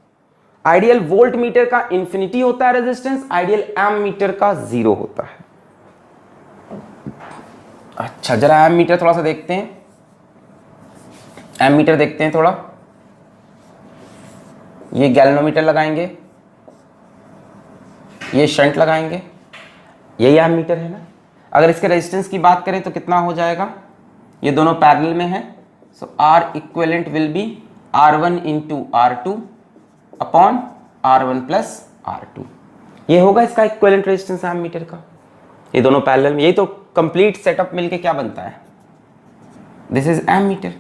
आइडियल वोल्ट मीटर का इंफिनिटी होता है रेजिस्टेंस, आइडियल एमीटर का 0 होता है। अच्छा जरा एमीटर थोड़ा सा देखते हैं, एमीटर देखते हैं थोड़ा। ये गैल्वेनोमीटर लगाएंगे, ये शंट लगाएंगे, यही एमीटर है ना। अगर इसके रेजिस्टेंस की बात करें तो कितना हो जाएगा? ये दोनों पैरेलल में है, सो R equivalent will be R1 into R2 upon R1 plus R2। ये होगा इसका इक्विवेलेंट रेजिस्टेंस एमीटर का। ये दोनों पैरेलल में, यही तो कंप्लीट सेटअप मिलके क्या बनता है? This is ammeter.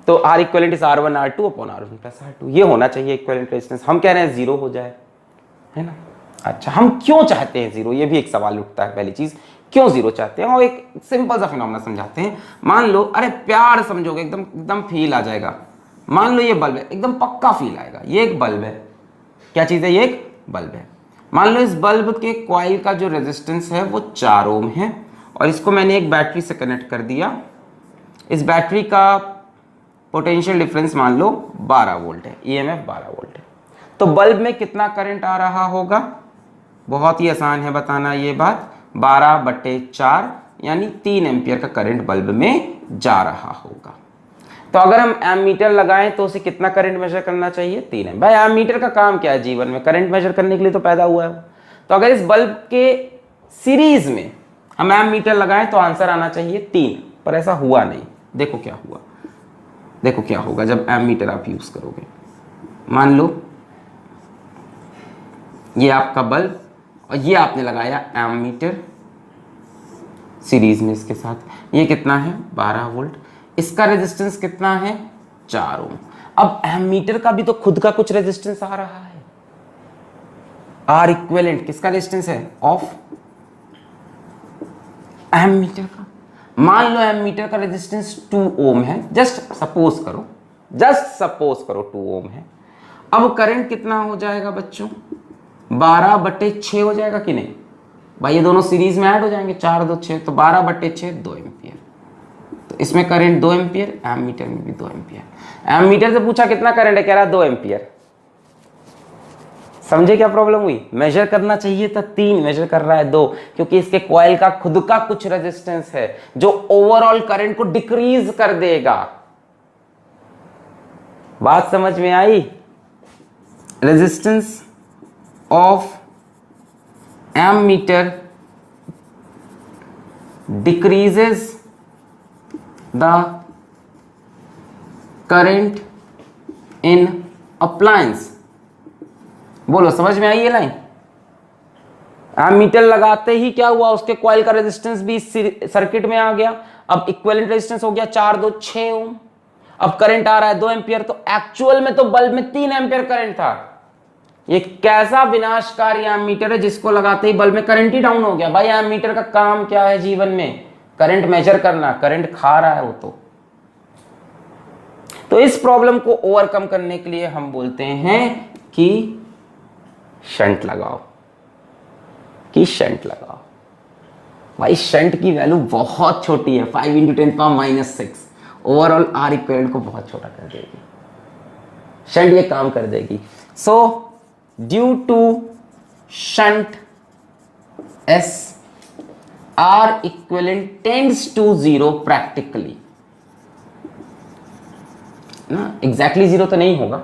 तो R equivalent is R1 R2 upon R1 plus R2। ये होना चाहिए इक्विवेलेंट रेजिस्टेंस। हम कह रहे हैं 0 हो जाए, है ना। अच्छा हम क्यों चाहते हैं 0? ये भी एक सवाल उठता है। पहली चीज क्यों 0 चाहते हैं, और एक सिंपल सा फिनोमेना समझाते हैं। मान लो, अरे प्यार समझोगे, एकदम एकदम फील आ जाएगा। मान लो ये बल्ब है, एकदम पक्का फील आएगा। ये एक बल्ब है, क्या चीज है? ये एक बल्ब है। मान लो इस बल्ब के कॉइल का जो रेजिस्टेंस है वो 4 ओम है, और इसको मैंने एक बैटरी से कनेक्ट कर दिया। इस बैटरी का पोटेंशियल डिफरेंस मान लो 12 वोल्ट है, ईएमएफ 12 वोल्ट है। तो बल्ब में कितना करंट आ रहा होगा? बहुत ही आसान है बताना ये बात। 12/4 यानी 3 एम्पियर का करंट बल्ब में जा रहा होगा। तो अगर हम एमीटर लगाएं तो उसे कितना करंट मेजर करना चाहिए? 3 एम्पियर। भाई एमीटर का काम क्या है जीवन में? करंट मेजर करने के लिए तो पैदा हुआ है। तो अगर इस बल्ब के सीरीज में हम एमीटर लगाएं तो आंसर आना चाहिए 3, पर ऐसा हुआ नहीं। देखो क्या हुआ, देखो क्या होगा जब एमीटर आप यूज करोगे। मान लो ये आपका बल्ब और ये आपने लगाया एमीटर सीरीज में इसके साथ। ये कितना है? 12 वोल्ट। इसका रेजिस्टेंस कितना है? 4 ओम। अब एमीटर का भी तो खुद का कुछ रेजिस्टेंस आ रहा है। आर इक्विवेलेंट किसका रेजिस्टेंस है? ऑफ एमीटर का। मान लो एमीटर का रेजिस्टेंस 2 ओम है, जस्ट सपोज करो 2 ओम है। अब करंट कितना हो जाएगा बच्चों? 12/6 हो जाएगा कि नहीं? भाई ये दोनों सीरीज में ऐड हो जाएंगे, 4 2 6, तो 12/6 2 एम्पियर। तो इसमें करंट 2 एम्पियर, एमीटर में भी 2 एम्पियर। एमीटर से पूछा कितना करंट है, कह रहा 2 एम्पियर। समझे क्या प्रॉब्लम हुई? मेजर करना चाहिए था 3, मेजर कर रहा है 2, क्योंकि इसके कॉइल का खुद का कुछ रेजिस्टेंस है जो ओवरऑल करंट को डिक्रीज कर देगा। बात समझ में आई? Resistance of ammeter decreases the current in appliance। बोलो समझ में आई ये लाइन? एमीटर लगाते ही क्या हुआ, उसके कॉइल का रेजिस्टेंस भी सर्किट में आ गया। अब इक्विवेलेंट रेजिस्टेंस हो गया 4 2 6 ओम। अब करंट आ रहा है 2 एंपियर, तो एक्चुअल में तो बल्ब में 3 एंपियर करंट था। ये कैसा विनाशकारी एमीटर है जिसको लगाते ही बल्ब में करंट ही डाउन हो गया। भाई एमीटर का काम क्या है जीवन में, करंट मेजर करना, करंट खा रहा है वो तो इस प्रॉब्लम को ओवरकम करने के लिए हम बोलते हैं कि शंट लगाओ, कि शंट लगाओ। भाई शंट की वैल्यू बहुत छोटी है, 5 × 10⁻⁻⁶ ओवरऑल आर इक्विवेलेंट को बहुत छोटा कर देगी, शंट ये काम कर देगी। So due to shunt S R equivalent tends to 0 practically ना, एग्जैक्टली 0 तो नहीं होगा,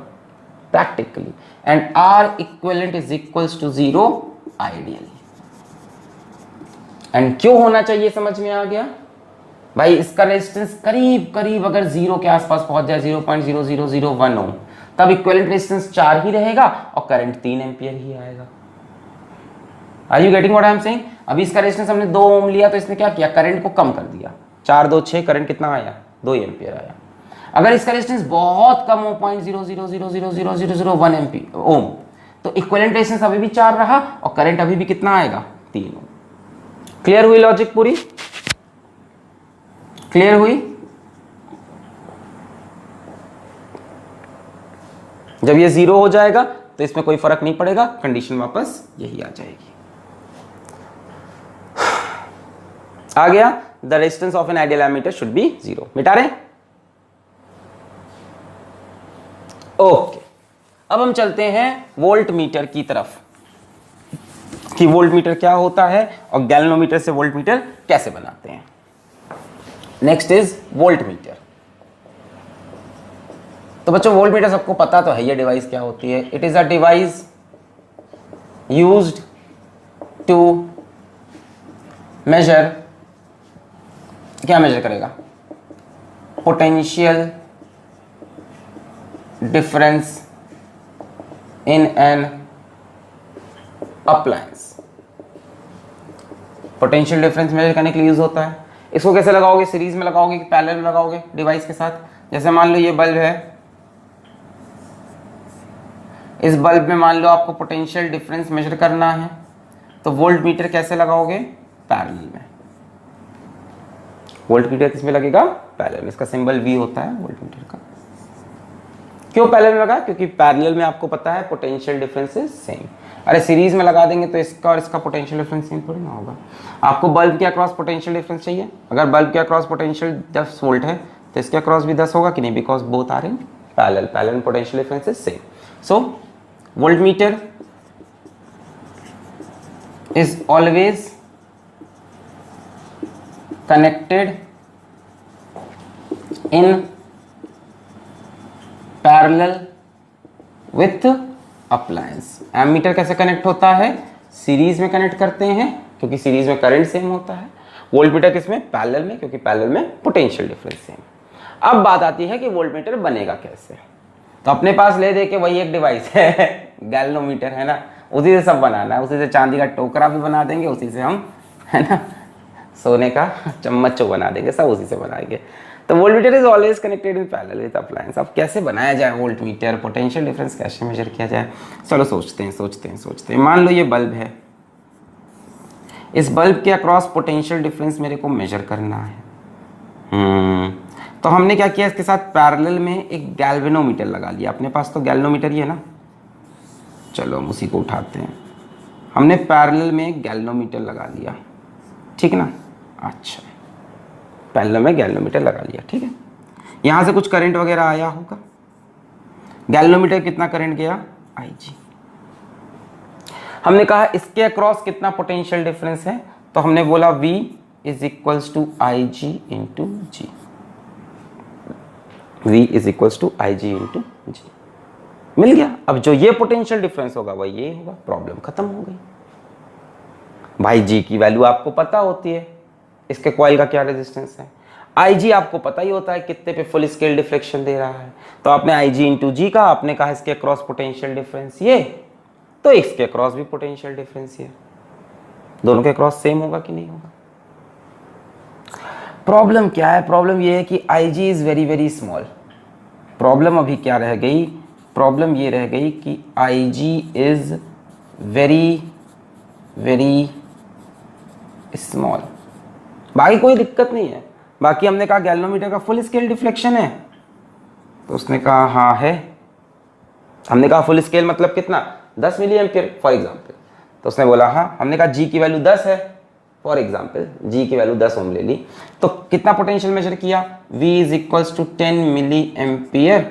practically, and R equivalent is equals to 0 ideally. And क्यों होना चाहिए समझ में आ गया भाई, इसका रेजिस्टेंस करीब करीब अगर 0 के आसपास पहुंच जाए 0.0001 ओम, तब इक्विवेलेंट रेजिस्टेंस 4 ही रहेगा और करंट 3 एंपियर ही आएगा। Are you getting what I am saying? अभी इसका रेजिस्टेंस हमने 2 ओम लिया तो इसने क्या किया, करंट को कम कर दिया, 4 2 6 करंट कितना आया, 2 एंपियर आया। अगर इसका रेजिस्टेंस बहुत कम हो 0.000001 एम्पीयर ओम, तो इक्विवेलेंट रेजिस्टेंस अभी भी 4 रहा और करंट अभी भी कितना आएगा, 3 ओम। क्लियर हुई लॉजिक पूरी? क्लियर हुई? जब ये 0 हो जाएगा तो इसमें कोई फर्क नहीं पड़ेगा, कंडीशन वापस यही आ जाएगी। आ गया, the resistance of an ideal ammeter should be 0। मिटा रहे? ओके, अब हम चलते हैं वोल्ट मीटर की तरफ कि वोल्ट मीटर क्या होता है और गैल्वेनोमीटर से वोल्ट मीटर कैसे बनाते हैं। Next is volt meter. तो बच्चों वोल्ट मीटर सबको पता तो है ये डिवाइस क्या होती है। It is a device used to measure, क्या मेजर करेगा, potential difference in an appliance. Potential difference measure करने के लिए यूज होता है। इसको कैसे लगाओगे, सीरीज में लगाओगे कि पैरेलल में लगाओगे डिवाइस के साथ। जैसे मान लो ये बल्ब है, इस बल्ब में मान लो आपको पोटेंशियल डिफरेंस मेजर करना है, तो वोल्ट मीटर कैसे लगाओगे, पैरेलल में। वोल्ट मीटर किसमें लगेगा, पैरेलल में। इसका सिंबल V होता है वोल्ट मीटर का। क्यों पैरेलल में लगा, क्योंकि पैरेलल में आपको पता है पोटेंशियल डिफरेंस इज सेम। अरे सीरीज में लगा देंगे तो इसका और इसका पोटेंशियल डिफरेंस सेम थोड़ी ना होगा। आपको बल्ब के अक्रॉस पोटेंशियल डिफरेंस चाहिए, अगर बल्ब के अक्रॉस पोटेंशियल 10 वोल्ट है तो इसके अक्रॉस भी 10 होगा कि नहीं, because both are in parallel, parallel potential difference is same. So voltmeter is always connected in parallel with appliance। Ammeter कैसे कनेक्ट होता है, सीरीज में कनेक्ट करते हैं क्योंकि सीरीज में करंट सेम होता है। वोल्टमीटर किसमें, पैरेलल में, क्योंकि पैरेलल में पोटेंशियल डिफरेंस सेम। अब बात आती है कि वोल्टमीटर बनेगा कैसे। तो अपने पास ले दे के वही एक डिवाइस है गैल्वेनोमीटर, है ना, उसी से सब बनाना है। उसी से चांदी का टोकरा भी बना देंगे, उसी से हम, है ना, सोने का चम्मच बना देंगे, सब उसी से बनाएंगे। तो voltmeter is always connected in parallel with appliance. अब कैसे बनाया जाए वोल्टमीटर, पोटेंशियल डिफरेंस कैसे मेजर किया जाए, चलो सोचते हैं। मान लो ये बल्ब है, इस बल्ब के अक्रॉस पोटेंशियल डिफरेंस मेरे को मेजर करना है। तो हमने क्या किया, इसके साथ पैरेलल में एक गैल्वेनोमीटर लगा लिया। अपने पास तो गैल्वेनोमीटर ही है ना, चलो हम उसी को उठाते हैं। हमने पैरेलल में एक गैल्वेनोमीटर लगा लिया, ठीक ना। अच्छा, पैरेलल में गैल्वेनोमीटर लगा लिया, ठीक है। यहाँ से कुछ करंट वगैरह आया होगा, गैल्वेनोमीटर कितना करंट गया, IG। हमने कहा इसके अक्रॉस कितना पोटेंशियल डिफरेंस है, तो हमने बोला V is equals to IG into G। V is equals to IG into G मिल गया। अब जो ये पोटेंशियल डिफरेंस होगा वही ये होगा, प्रॉब्लम खत्म हो गई। भाई G की वैल्यू आपको पता होती है, इसके कॉइल का क्या रेजिस्टेंस है। IG आपको पता ही होता है कितने पे फुल स्केल डिफ्लेक्शन दे रहा है, तो आपने IG इंटू G का, आपने कहा इसके क्रॉस पोटेंशियल डिफरेंस ये, तो इसके क्रॉस भी पोटेंशियल डिफरेंस ये। दोनों के क्रॉस सेम होगा कि नहीं होगा। प्रॉब्लम क्या है, प्रॉब्लम ये है कि IG is very very small. Problem अभी क्या रह गई, प्रॉब्लम ये रह गई कि IG is very very small. बाकी कोई दिक्कत नहीं है। बाकी हमने कहा गैल्वेनोमीटर का फुल स्केल डिफ्लेक्शन है, तो उसने कहा हाँ है। हमने कहा फुल स्केल मतलब कितना, 10 मिली एम्पियर फॉर एग्जाम्पल, तो उसने बोला हाँ। हमने कहा जी की वैल्यू 10 है फॉर एग्जाम्पल, जी की वैल्यू 10 ओम ले ली, तो कितना पोटेंशियल मेजर किया, V is equals to 10 milli ampere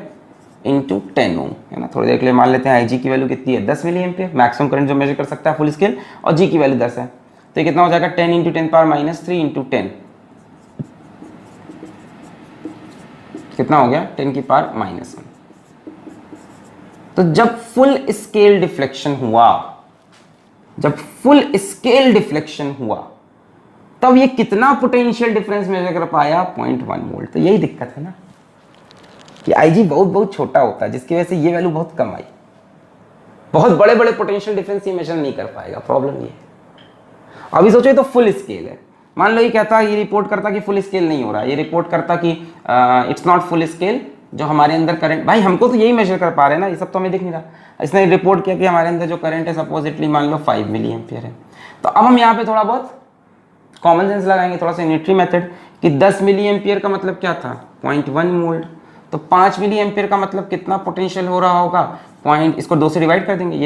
into 10 ohm, है ना। थोड़ी देर के लिए मान लेते हैं IG की वैल्यू कितनी है, 10 मिली एम्पियर, मैक्सिमम करंट जो मेजर कर सकता है फुल स्केल, और G की वैल्यू 10 है, तो ये कितना हो जाएगा 10 इंटू 10 पावर माइनस 3 इंटू 10, कितना हो गया 10 की पावर माइनस 1। तो जब फुल स्केल डिफ्लेक्शन हुआ, जब फुल स्केल डिफ्लेक्शन हुआ, तब ये कितना पोटेंशियल डिफरेंस मेजर कर पाया, 0.1 वोल्ट। तो यही दिक्कत है ना कि IG बहुत बहुत छोटा होता है, जिसकी वजह से ये वैल्यू बहुत कम आई। बहुत बड़े बड़े पोटेंशियल डिफरेंस ये मेजर नहीं कर पाएगा, प्रॉब्लम ये है। अभी सोचो ये तो फुल स्केल है, मान लो ये कहता, ये रिपोर्ट करता कि फुल स्केल नहीं हो रहा, ये रिपोर्ट करता कि इट्स नॉट फुल स्केल, जो हमारे अंदर करंट, भाई हमको तो यही मेजर कर पा रहे हैं ना, ये सब तो हमें दिख नहीं रहा। इसने रिपोर्ट किया कि हमारे अंदर जो करंट है सपोजिटली मान लो 5 मिली एम्पियर है। तो अब हम यहाँ पे थोड़ा बहुत कॉमन सेंस लगाएंगे, थोड़ा सा यूनिटरी मेथड, कि 10 मिली एम्पियर का मतलब क्या था, 0.1 वोल्ट। तो 5 मिली एम्पियर का मतलब कितना पोटेंशियल हो रहा होगा, पॉइंट, इसको 2 से डिवाइड कर देंगे,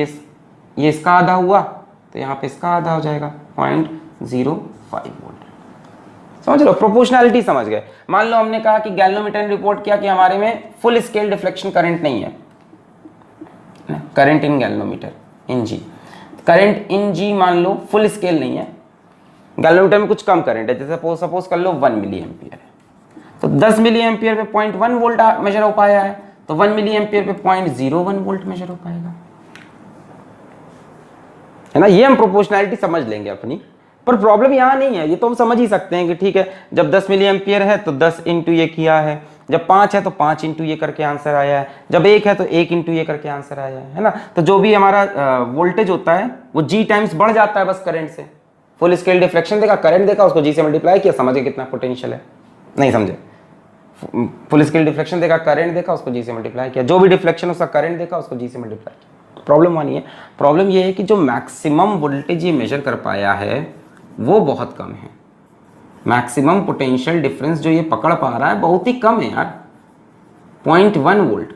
ये इसका आधा हुआ, तो यहाँ पे इसका आधा हो जाएगा 0.05 वोल्ट। समझ लो, प्रोपोर्शनैलिटी समझ गए। मान लो हमने कहा कि गैल्वेनोमीटर ने रिपोर्ट किया कि हमारे में फुल स्केल डिफ्लेक्शन करंट नहीं है, current in galvanometer in G, current in G मान लो फुल स्केल नहीं है, गैल्वेनोमीटर में कुछ कम करंट है, जैसे सपोज कर लो 1 मिली एम्पियर है, तो 10 मिली एम्पियर पे 0.1 वोल्ट मेजर हो पाया है, तो 1 मिली एम्पियर पे 0.01 वोल्ट मेजर हो पाएगा, है ना। ये हम प्रोपोर्शनैलिटी समझ लेंगे अपनी, पर प्रॉब्लम यहाँ नहीं है, ये तो हम समझ ही सकते हैं कि ठीक है, जब 10 मिली एम्पियर है तो 10 इंटू ये किया है, जब 5 है तो 5 इंटू ये करके आंसर आया है, जब 1 है तो 1 इंटू ये करके आंसर आया है ना। तो जो भी हमारा वोल्टेज होता है वो G टाइम्स बढ़ जाता है बस करंट से। फुल स्केल डिफ्लेक्शन देखा, करंट देखा, उसको G से मल्टीप्लाई किया, समझे कितना पोटेंशियल है, नहीं समझे। फुल स्केल डिफ्लेक्शन देखा, करंट देखा, उसको G से मल्टीप्लाई किया, जो भी डिफ्लेक्शन उसका करंट देखा उसको G से मल्टीप्लाई किया। प्रॉब्लम वहाँ नहीं है, प्रॉब्लम ये है कि जो मैक्सिमम वोल्टेज ये मेजर कर पाया है वो बहुत कम है। मैक्सिमम पोटेंशियल डिफरेंस जो ये पकड़ पा रहा है बहुत ही कम है यार, 0.1 वोल्ट।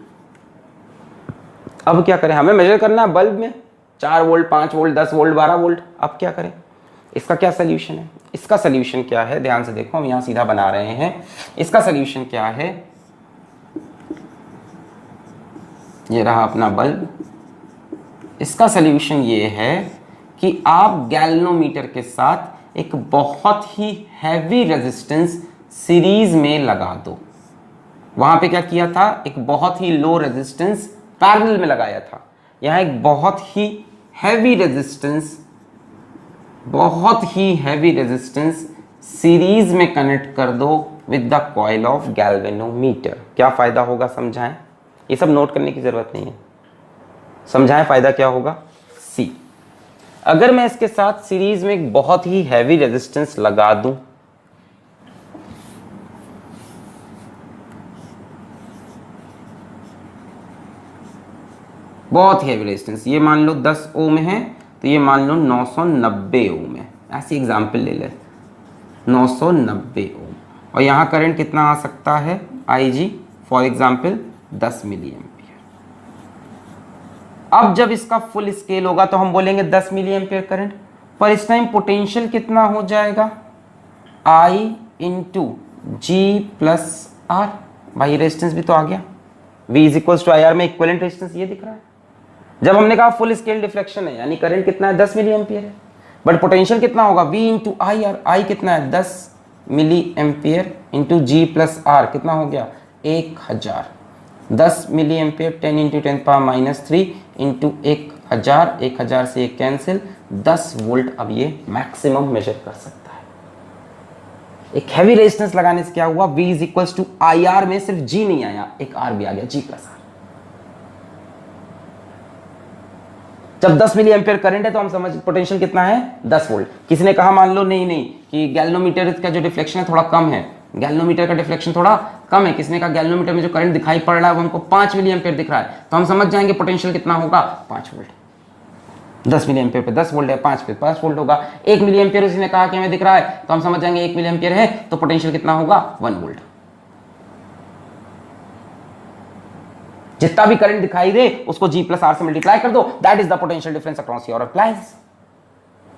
अब क्या करें, हमें मेजर करना है बल्ब में 4 वोल्ट, 5 वोल्ट, 10 वोल्ट, 12 वोल्ट। अब क्या करें, इसका क्या सोल्यूशन है, इसका सोल्यूशन क्या है, ध्यान से देखो, हम यहां सीधा बना रहे हैं। इसका सोल्यूशन क्या है, ये रहा अपना बल्ब। इसका सोल्यूशन ये है कि आप गैल्वेनोमीटर के साथ एक बहुत ही हैवी रेजिस्टेंस सीरीज में लगा दो। वहां पे क्या किया था, एक बहुत ही लो रेजिस्टेंस पैरेलल में लगाया था, यहां एक बहुत ही हैवी रेजिस्टेंस सीरीज में कनेक्ट कर दो with the coil of galvanometer. क्या फायदा होगा समझाएं, ये सब नोट करने की जरूरत नहीं है, समझाएं फायदा क्या होगा। सी, अगर मैं इसके साथ सीरीज में एक बहुत ही हैवी रेजिस्टेंस लगा दूं, बहुत हैवी रेजिस्टेंस, ये मान लो 10 ओम है तो ये मान लो 990 ओम है, ऐसी एग्जांपल ले ले, 990 ओम, और यहां करंट कितना आ सकता है, IG for example 10 milliampere. अब जब इसका फुल स्केल होगा तो हम बोलेंगे 10 मिली एम्पियर करंट, पर इस टाइम पोटेंशियल कितना हो जाएगा, I into G plus R. भाई रेजिस्टेंस भी तो आ गया, V is equals to IR में इक्विवेलेंट रेजिस्टेंस ये दिख रहा है। जब हमने कहा फुल स्केल डिफ्लेक्शन है, यानी करंट कितना है, 10 मिली एम्पियर है, बट पोटेंशियल कितना होगा, V इंटू आई, और I कितना है 10 milli ampere into G plus R, कितना हो गया 1000। 10 milliampere 10 into 10 power minus 3 into 1000, 1000 से एक कैंसिल, 10 वोल्ट अब ये मैक्सिमम मेजर कर सकता है। एक हैवी रेजिस्टेंस लगाने से क्या हुआ, V is equals to IR में सिर्फ G नहीं आया, एक R भी आ गया, G प्लस आर। जब 10 मिली एम्पियर करंट है तो हम समझ पोटेंशियल कितना है 10 वोल्ट। किसी ने कहा मान लो नहीं कि गैल्वेनोमीटर का जो डिफ्लेक्शन है थोड़ा कम है, गैल्वेनोमीटर का डिफ्लेक्शन थोड़ा कम है, किसने कहा गैल्वेनोमीटर में जो करंट दिखाई पड़ रहा है वो हमको 5 मिली एम्पियर दिख रहा है, तो हम समझ जाएंगे पोटेंशियल कितना होगा 5 वोल्ट। 10 मिली एम्पियर पे 10 वोल्ट है, 5 पे 5 वोल्ट होगा। 1 मिली एम्पियर उसने कहा कि हमें दिख रहा है, तो हम समझ जाएंगे 1 मिली एम्पियर है तो पोटेंशियल कितना होगा 1 वोल्ट। जितना भी करंट दिखाई दे उसको G+R से मल्टीप्लाई कर दो, that is the potential difference across your appliance.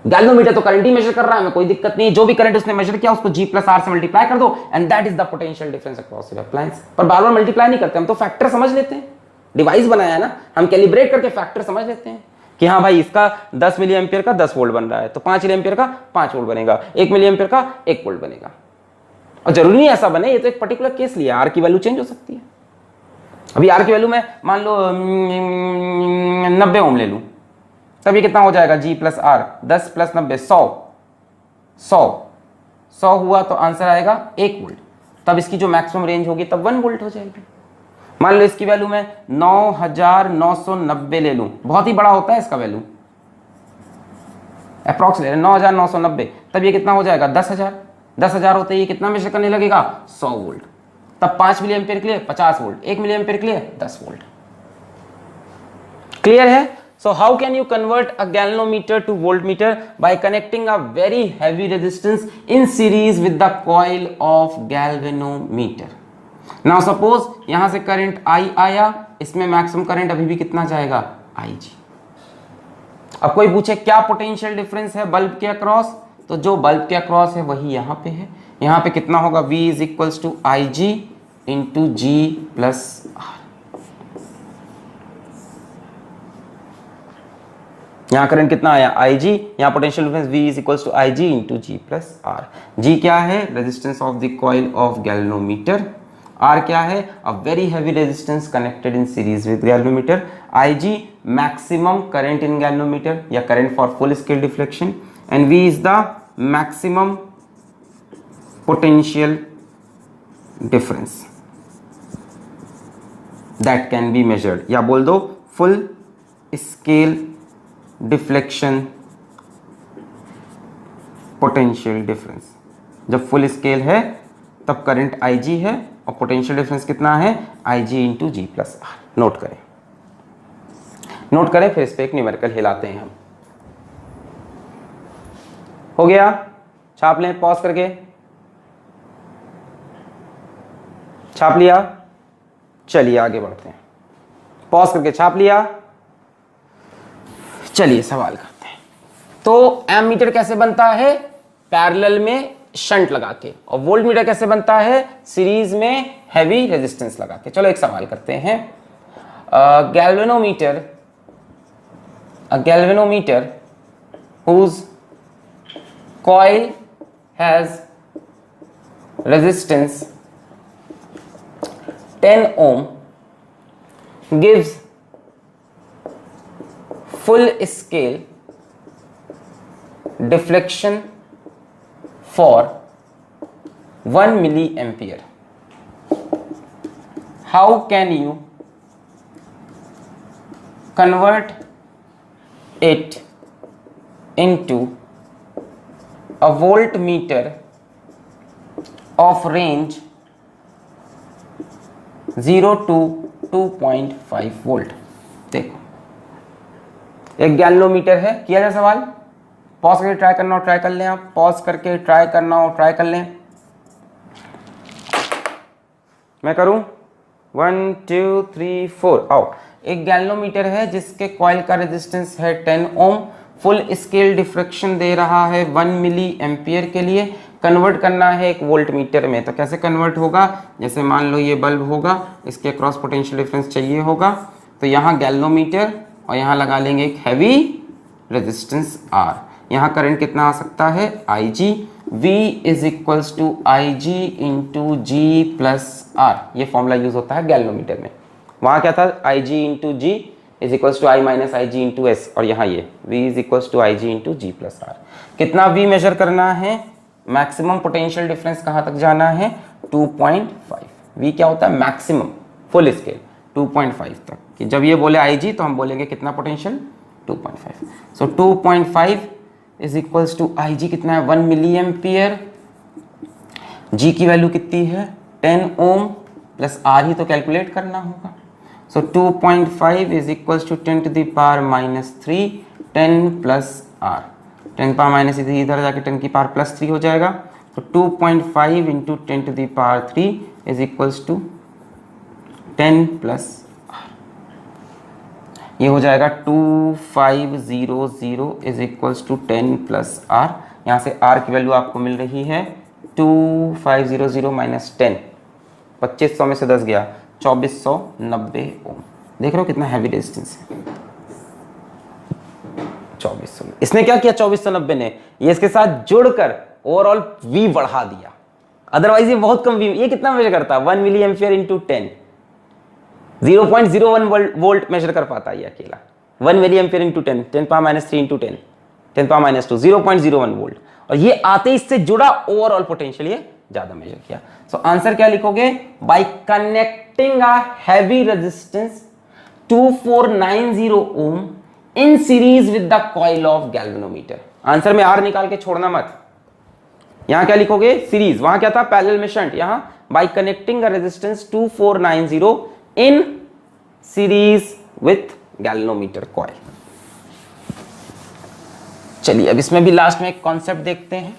Galvanometer तो करंट ही मेजर कर रहा है, हमें कोई दिक्कत नहीं, जो भी करंट उसने मेजर किया उसको G+R से मल्टीप्लाई कर दो and that is the potential difference across your appliance. पर बार बार मल्टीप्लाई नहीं करते हम, तो फैक्टर समझ लेते हैं, डिवाइस बनाया है ना, हम कैलिब्रेट करके फैक्टर समझ लेते हैं कि हाँ भाई इसका 10 मिली एम्पियर का 10 वोल्ट बन रहा है तो 5 मिली एम्पियर का 5 वोल्ट बनेगा, 1 मिली एम्पियर का 1 वोल्ट बनेगा। और जरूरी नहीं ऐसा बने, ये तो एक पर्टिकुलर केस लिया, आर की वैल्यू चेंज हो सकती है। अभी आर की वैल्यू में मान लो 90 ओम ले लूं, तब ये कितना हो जाएगा G+R, 10 + 90 100 हुआ तो आंसर आएगा 1 वोल्ट। तब इसकी जो मैक्सिमम रेंज होगी तब 1 वोल्ट हो जाएगी। मान लो इसकी वैल्यू में 9990 ले लूं, बहुत ही बड़ा होता है इसका वैल्यू, अप्रॉक्स ले 9990, तब ये कितना हो जाएगा 10,000। 10,000 होते ही कितना मेजर करने लगेगा 100 वोल्ट। तब 5 मिली एम्पियर के लिए 50 वोल्ट, 1 मिली एम्पियर के लिए 10 वोल्ट। क्लियर है? So how can you convert a galvanometer to voltmeter? By connecting a very heavy resistance in series with the coil of galvanometer. Now suppose यहां से current I आया, इसमें maximum current अभी भी कितना जाएगा IG। अब कोई पूछे क्या पोटेंशियल डिफरेंस है बल्ब के अक्रॉस, तो जो बल्ब के अक्रॉस है वही यहां पे है। यहां पे कितना होगा V = IG × G+R। यहां करंट कितना आया IG, यहां potential difference V = IG × G+R। G क्या है? Resistance of the coil of galvanometer. R क्या है? A very heavy resistance connected in series with galvanometer. IG maximum current in galvanometer या current for full scale deflection, and V is the maximum potential difference that can be measured, या बोल दो full scale deflection potential difference. जब full scale है तब current IG है और potential difference कितना है IG × G+R। नोट करें, नोट करें, फिर इस पे एक न्यूमेरिकल हिलाते हैं हम। हो गया? छाप लें पॉज करके, छाप लिया? चलिए आगे बढ़ते हैं। पॉज करके छाप लिया? चलिए सवाल करते हैं। तो एमीटर कैसे बनता है? पैरेलल में शंट लगा के। और वोल्ट मीटर कैसे बनता है? सीरीज में हैवी रेजिस्टेंस लगा के। चलो एक सवाल करते हैं। Galvanometer whose coil has resistance 10 ohm gives full scale deflection for 1 milliampere. How can you convert it into a voltmeter of range 0 to 2.5 volt? देखो एक गैल्वेनोमीटर है, किया जाए सवाल? पॉज करके ट्राई करना हो ट्राई कर लें, आप पॉज करके ट्राई करना हो ट्राई कर लें। मैं करूं? 1 2 3 4 आओ। एक गैल्वेनोमीटर है जिसके कॉइल का रेजिस्टेंस है 10 ओम, फुल स्केल डिफ्रेक्शन दे रहा है 1 मिली एम्पियर के लिए। कन्वर्ट करना है एक वोल्टमीटर में, तो कैसे कन्वर्ट होगा? जैसे मान लो ये बल्ब होगा, इसके क्रॉस पोटेंशियल डिफरेंस चाहिए होगा, तो यहाँ गैल्वेनोमीटर और यहाँ लगा लेंगे एक हैवी रेजिस्टेंस R। यहाँ करंट कितना आ सकता है IG। V = IG × G+R। ये फॉर्मूला यूज होता है गैल्वेनोमीटर में। वहाँ क्या था? IG × G = I - IG × S, और यहाँ ये V = IG × G+R। कितना V मेजर करना है? मैक्सिमम पोटेंशियल डिफरेंस कहाँ तक जाना है? 2.5। V क्या होता है? मैक्सिमम फुल स्केल 2.5 तक। कि जब ये बोले IG तो हम बोलेंगे कितना potential? 2.5। So 2.5 is equals to I G कितना है 1 मिली एम्पियर, जी की वैल्यू कितनी है 10 ओम प्लस आर ही तो कैलकुलेट करना होगा। So 2.5 is equals to 10 to the power -3 10 plus R, 10 power minus इधर जाके 10 की पावर +3 हो जाएगा। तो 2.5 into 10 to the power 3 is equals to 10 plus R, ये हो जाएगा 2500 is equals to 10 plus R. यहाँ से आर की वैल्यू आपको मिल रही है 2500 माइनस 10, 2500 में से 10 गया 2490 ओम। देख रहे हो कितना हैवी रेजिस्टेंस है 2400। इसने क्या किया 2490 ने, ये इसके साथ जुड़कर ओवरऑल वी बढ़ा दिया, अदरवाइज ये बहुत कम वी, ये कितना मेजर करता है 1 milli ampere into 10, 0.01 volt measure कर पाता है ये अकेला, 1 milli ampere into 10, 10 power -3 into 10, 10 power -2, 0.01 volt. और ये आते ही इससे जुड़ा ओवरऑल पोटेंशियल ये ज्यादा मेजर किया। सो आंसर क्या लिखोगे, by connecting a heavy resistance 2490 ohm in series with the coil of galvanometer. Answer में आर निकाल के छोड़ना मत, यहां क्या लिखोगे सीरीज, वहां क्या था पैरेलल में शंट, यहां bye connecting a resistance 2490 in series with galvanometer coil. चलिए अब इसमें भी लास्ट में एक कॉन्सेप्ट देखते हैं।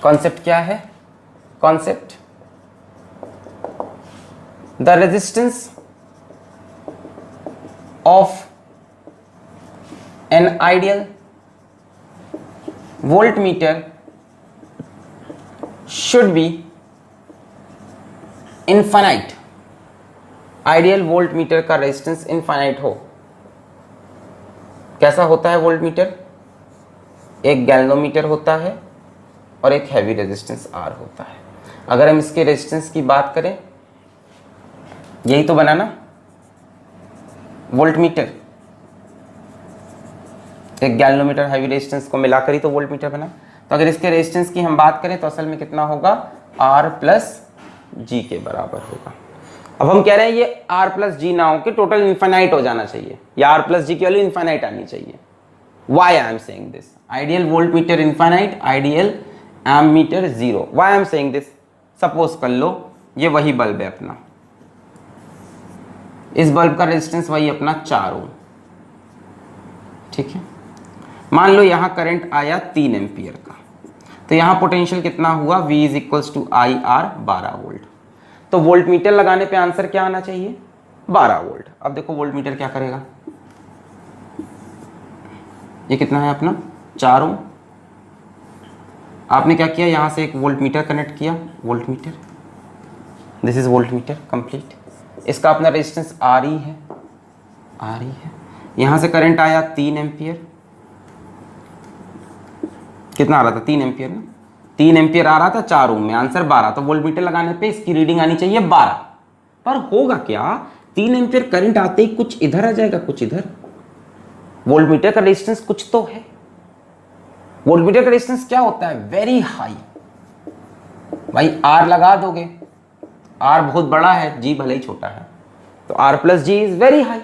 कॉन्सेप्ट क्या है, concept the resistance of an ideal voltmeter should be infinite. Ideal voltmeter का रेजिस्टेंस इनफाइनाइट हो। कैसा होता है वोल्टमीटर, एक गैल्वेनोमीटर होता है और एक हैवी रेजिस्टेंस आर होता है। अगर हम इसके रेजिस्टेंस की बात करें, यही तो बना ना वोल्टमीटर, एक गैल्वेनोमीटर हैवी रेजिस्टेंस को मिलाकर ही तो वोल्टमीटर बना। तो अगर इसके रेजिस्टेंस की हम बात करें तो असल में कितना होगा, आर प्लस जी के बराबर होगा। अब हम कह रहे हैं ये आर प्लस जी ना हो के टोटल इनफाइनाइट हो जाना चाहिए, या आर प्लस जी की वैल्यू इनफाइनाइट आनी चाहिए। Why I am saying this, ideal voltmeter infinite, ideal ammeter 0। Why I am saying this, suppose कर लो ये वही बल्ब है अपना, इस बल्ब का रेजिस्टेंस वही अपना 4 ओम, ठीक है। मान लो यहां करंट आया 3 एम्पियर का, तो यहां पोटेंशियल कितना हुआ, V is equals to I R 12 volt. तो वोल्टमीटर लगाने पे आंसर क्या आना चाहिए 12 वोल्ट। अब देखो वोल्टमीटर क्या करेगा, ये कितना है अपना 4 ओम। आपने क्या किया, यहां से एक वोल्टमीटर कनेक्ट किया, voltmeter, this is voltmeter complete. इसका अपना रेजिस्टेंस आर ई है, आर ई है। यहां से करंट आया 3 एम्पियर, कितना आ रहा था 3 एम्पियर ना, 3 एम्पियर आ रहा था 4 ओम में, आंसर 12। तो वोल्टमीटर लगाने पे इसकी रीडिंग आनी चाहिए 12। पर होगा क्या, 3 एम्पियर करंट आते ही कुछ इधर आ जाएगा कुछ इधर, वोल्टमीटर का रेजिस्टेंस कुछ तो है। वोल्टमीटर का रेजिस्टेंस क्या होता है, वेरी हाई। भाई आर लगा दोगे, आर बहुत बड़ा है, जी भले ही छोटा है, तो R plus G is very high.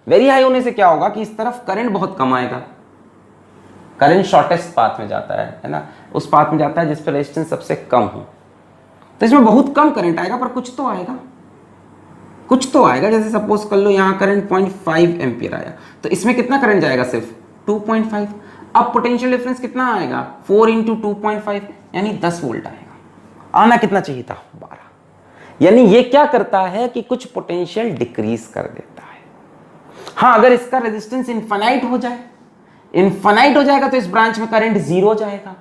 Very high होने से क्या होगा कि इस तरफ करंट बहुत कम आएगा, करंट शॉर्टेस्ट पाथ में जाता है ना, उस पाथ में जाता है जिस पर रेजिस्टेंस सबसे कम हो। तो इसमें बहुत कम करंट आएगा, पर कुछ तो आएगा, कुछ तो आएगा। जैसे सपोज कर लो यहाँ करंट 0.5 एम्पियर आया, तो इसमें कितना करंट जाएगा, सिर्फ 2.5। अब पोटेंशियल डिफरेंस कितना आएगा, 4 इंटू 2.5 यानी 10 वोल्ट आएगा। आना कितना चाहिए था 12। यानी ये क्या करता है कि कुछ पोटेंशियल डिक्रीज कर देता है। हाँ, अगर इसका रेजिस्टेंस इनफाइनाइट हो जाए, इनफाइनाइट हो जाएगा तो इस ब्रांच में करंट 0 जाएगा।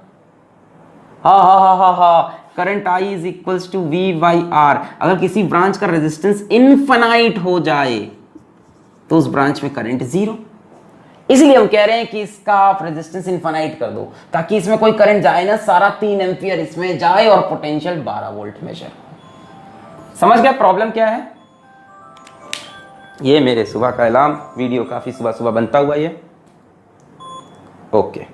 हा, current I is equals to V by R। अगर किसी ब्रांच का रेजिस्टेंस इनफाइनाइट हो जाए तो उस ब्रांच में करंट 0। इसलिए हम कह रहे हैं कि इसका आप रेजिस्टेंस इनफाइनाइट कर दो, ताकि इसमें कोई करंट जाए ना, सारा 3 एम्पियर इसमें जाए और पोटेंशियल 12 वोल्ट मेजर। समझ गया प्रॉब्लम क्या है। ये मेरे सुबह का अलार्म, वीडियो काफी सुबह सुबह बनता हुआ ये, ओके।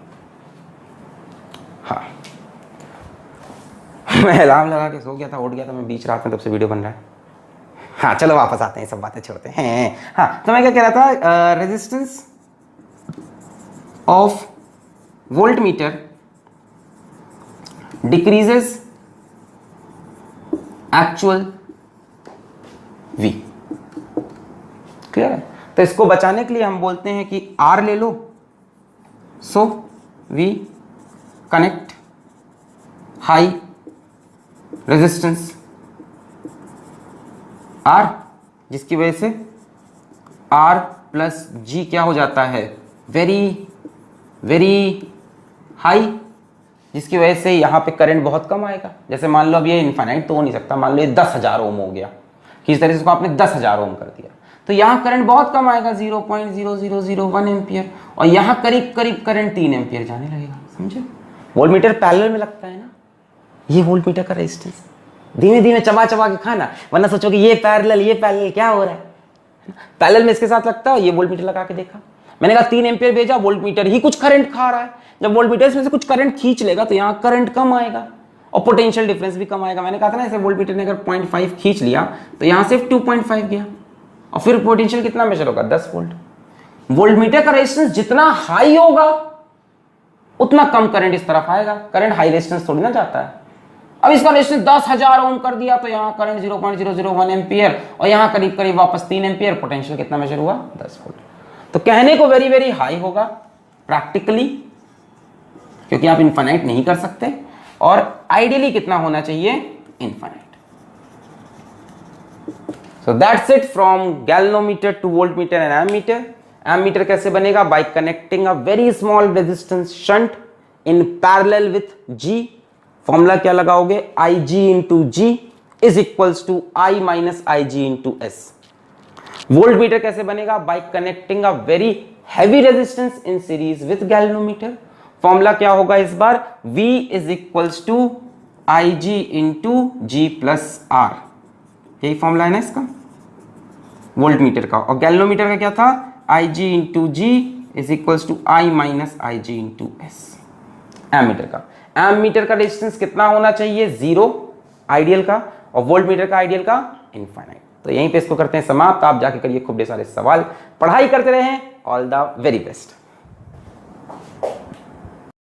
हाँ, मैं अलार्म लगा के सो गया था, उठ गया था मैं बीच रात में, तब से वीडियो बन रहा है। हाँ चलो वापस आते हैं, सब बातें छोड़ते हैं। हाँ तो मैं क्या कह रहा था, resistance of volt meter decreases actual V। Clear है? तो इसको बचाने के लिए हम बोलते हैं कि R ले लो, सो V connect high resistance R, जिसकी वजह से R प्लस G क्या हो जाता है, वेरी वेरी हाई, जिसकी वजह से यहाँ पे करंट बहुत कम आएगा। जैसे मान लो अब ये इनफाइनाइट तो हो नहीं सकता, मान लो ये 10,000 ओम हो गया, किस तरह से इसको आपने 10,000 ओम कर दिया, तो यहाँ करंट बहुत कम आएगा 0.0001 एम्पियर, और यहाँ करीब करीब करंट 3 एम्पियर जाने लगेगा। समझे? वोल्ट मीटर पैरेलल में लगता है ना, ये वोल्ट मीटर का रेजिस्टेंस। धीमे धीमे चबा चबा के खाना, वरना सोचो कि ये पैरेलल क्या हो रहा है। पैरेलल में इसके साथ लगता है, ये वोल्ट मीटर लगा के देखा, मैंने कहा 3 एम्पियर भेजा, वोल्ट मीटर ही कुछ करंट खा रहा है। जब वोल्ट मीटर इसमें से कुछ करंट खींच लेगा तो यहाँ करंट कम आएगा और पोटेंशियल डिफरेंस भी कम आएगा। मैंने कहा था ना, ऐसे वोल्ट मीटर ने अगर 0.5 खींच लिया तो यहाँ से 2.5 गया, और फिर पोटेंशियल कितना मेजर होगा, 10 वोल्ट। वोल्ट मीटर का रेजिस्टेंस जितना हाई होगा उतना कम करंट इस तरफ आएगा। करंट हाई रेजिस्टेंस थोड़ी ना जाता है। अब इसका रेजिस्टेंस 10,000 ओम कर दिया तो यहाँ करंट 0.001 एम्पियर, और यहाँ करीब करीब वापस 3 एम्पियर, पोटेंशियल कितना मेजर हुआ, 10 वोल्ट। तो कहने को वेरी वेरी हाई होगा प्रैक्टिकली, क्योंकि आप इनफाइनाइट नहीं कर सकते, और आइडियली कितना होना चाहिए, infinite. So that's it from galvanometer to voltmeter and ammeter. Ammeter कैसे बनेगा, by connecting a very small resistance shunt in parallel with G। Formula क्या लगाओगे, IG into G is equals to I minus IG into S। Voltmeter कैसे बनेगा, by connecting a very heavy resistance in series with galvanometer. Formula क्या होगा इस बार, V is equals to IG into G plus R। यही formula है ना इसका, वोल्ट मीटर का। और गैल्वेनोमीटर का क्या था, IG into G is equals to I minus IG into S। Ammeter का, एमीटर का रेजिस्टेंस कितना होना चाहिए, 0 आइडियल का, और वोल्ट मीटर का आइडियल का इनफाइनाइट। तो यहीं पे इसको करते हैं समाप्त। आप जाके करिए खूब ढेर सारे सवाल, पढ़ाई करते रहें। All the very best.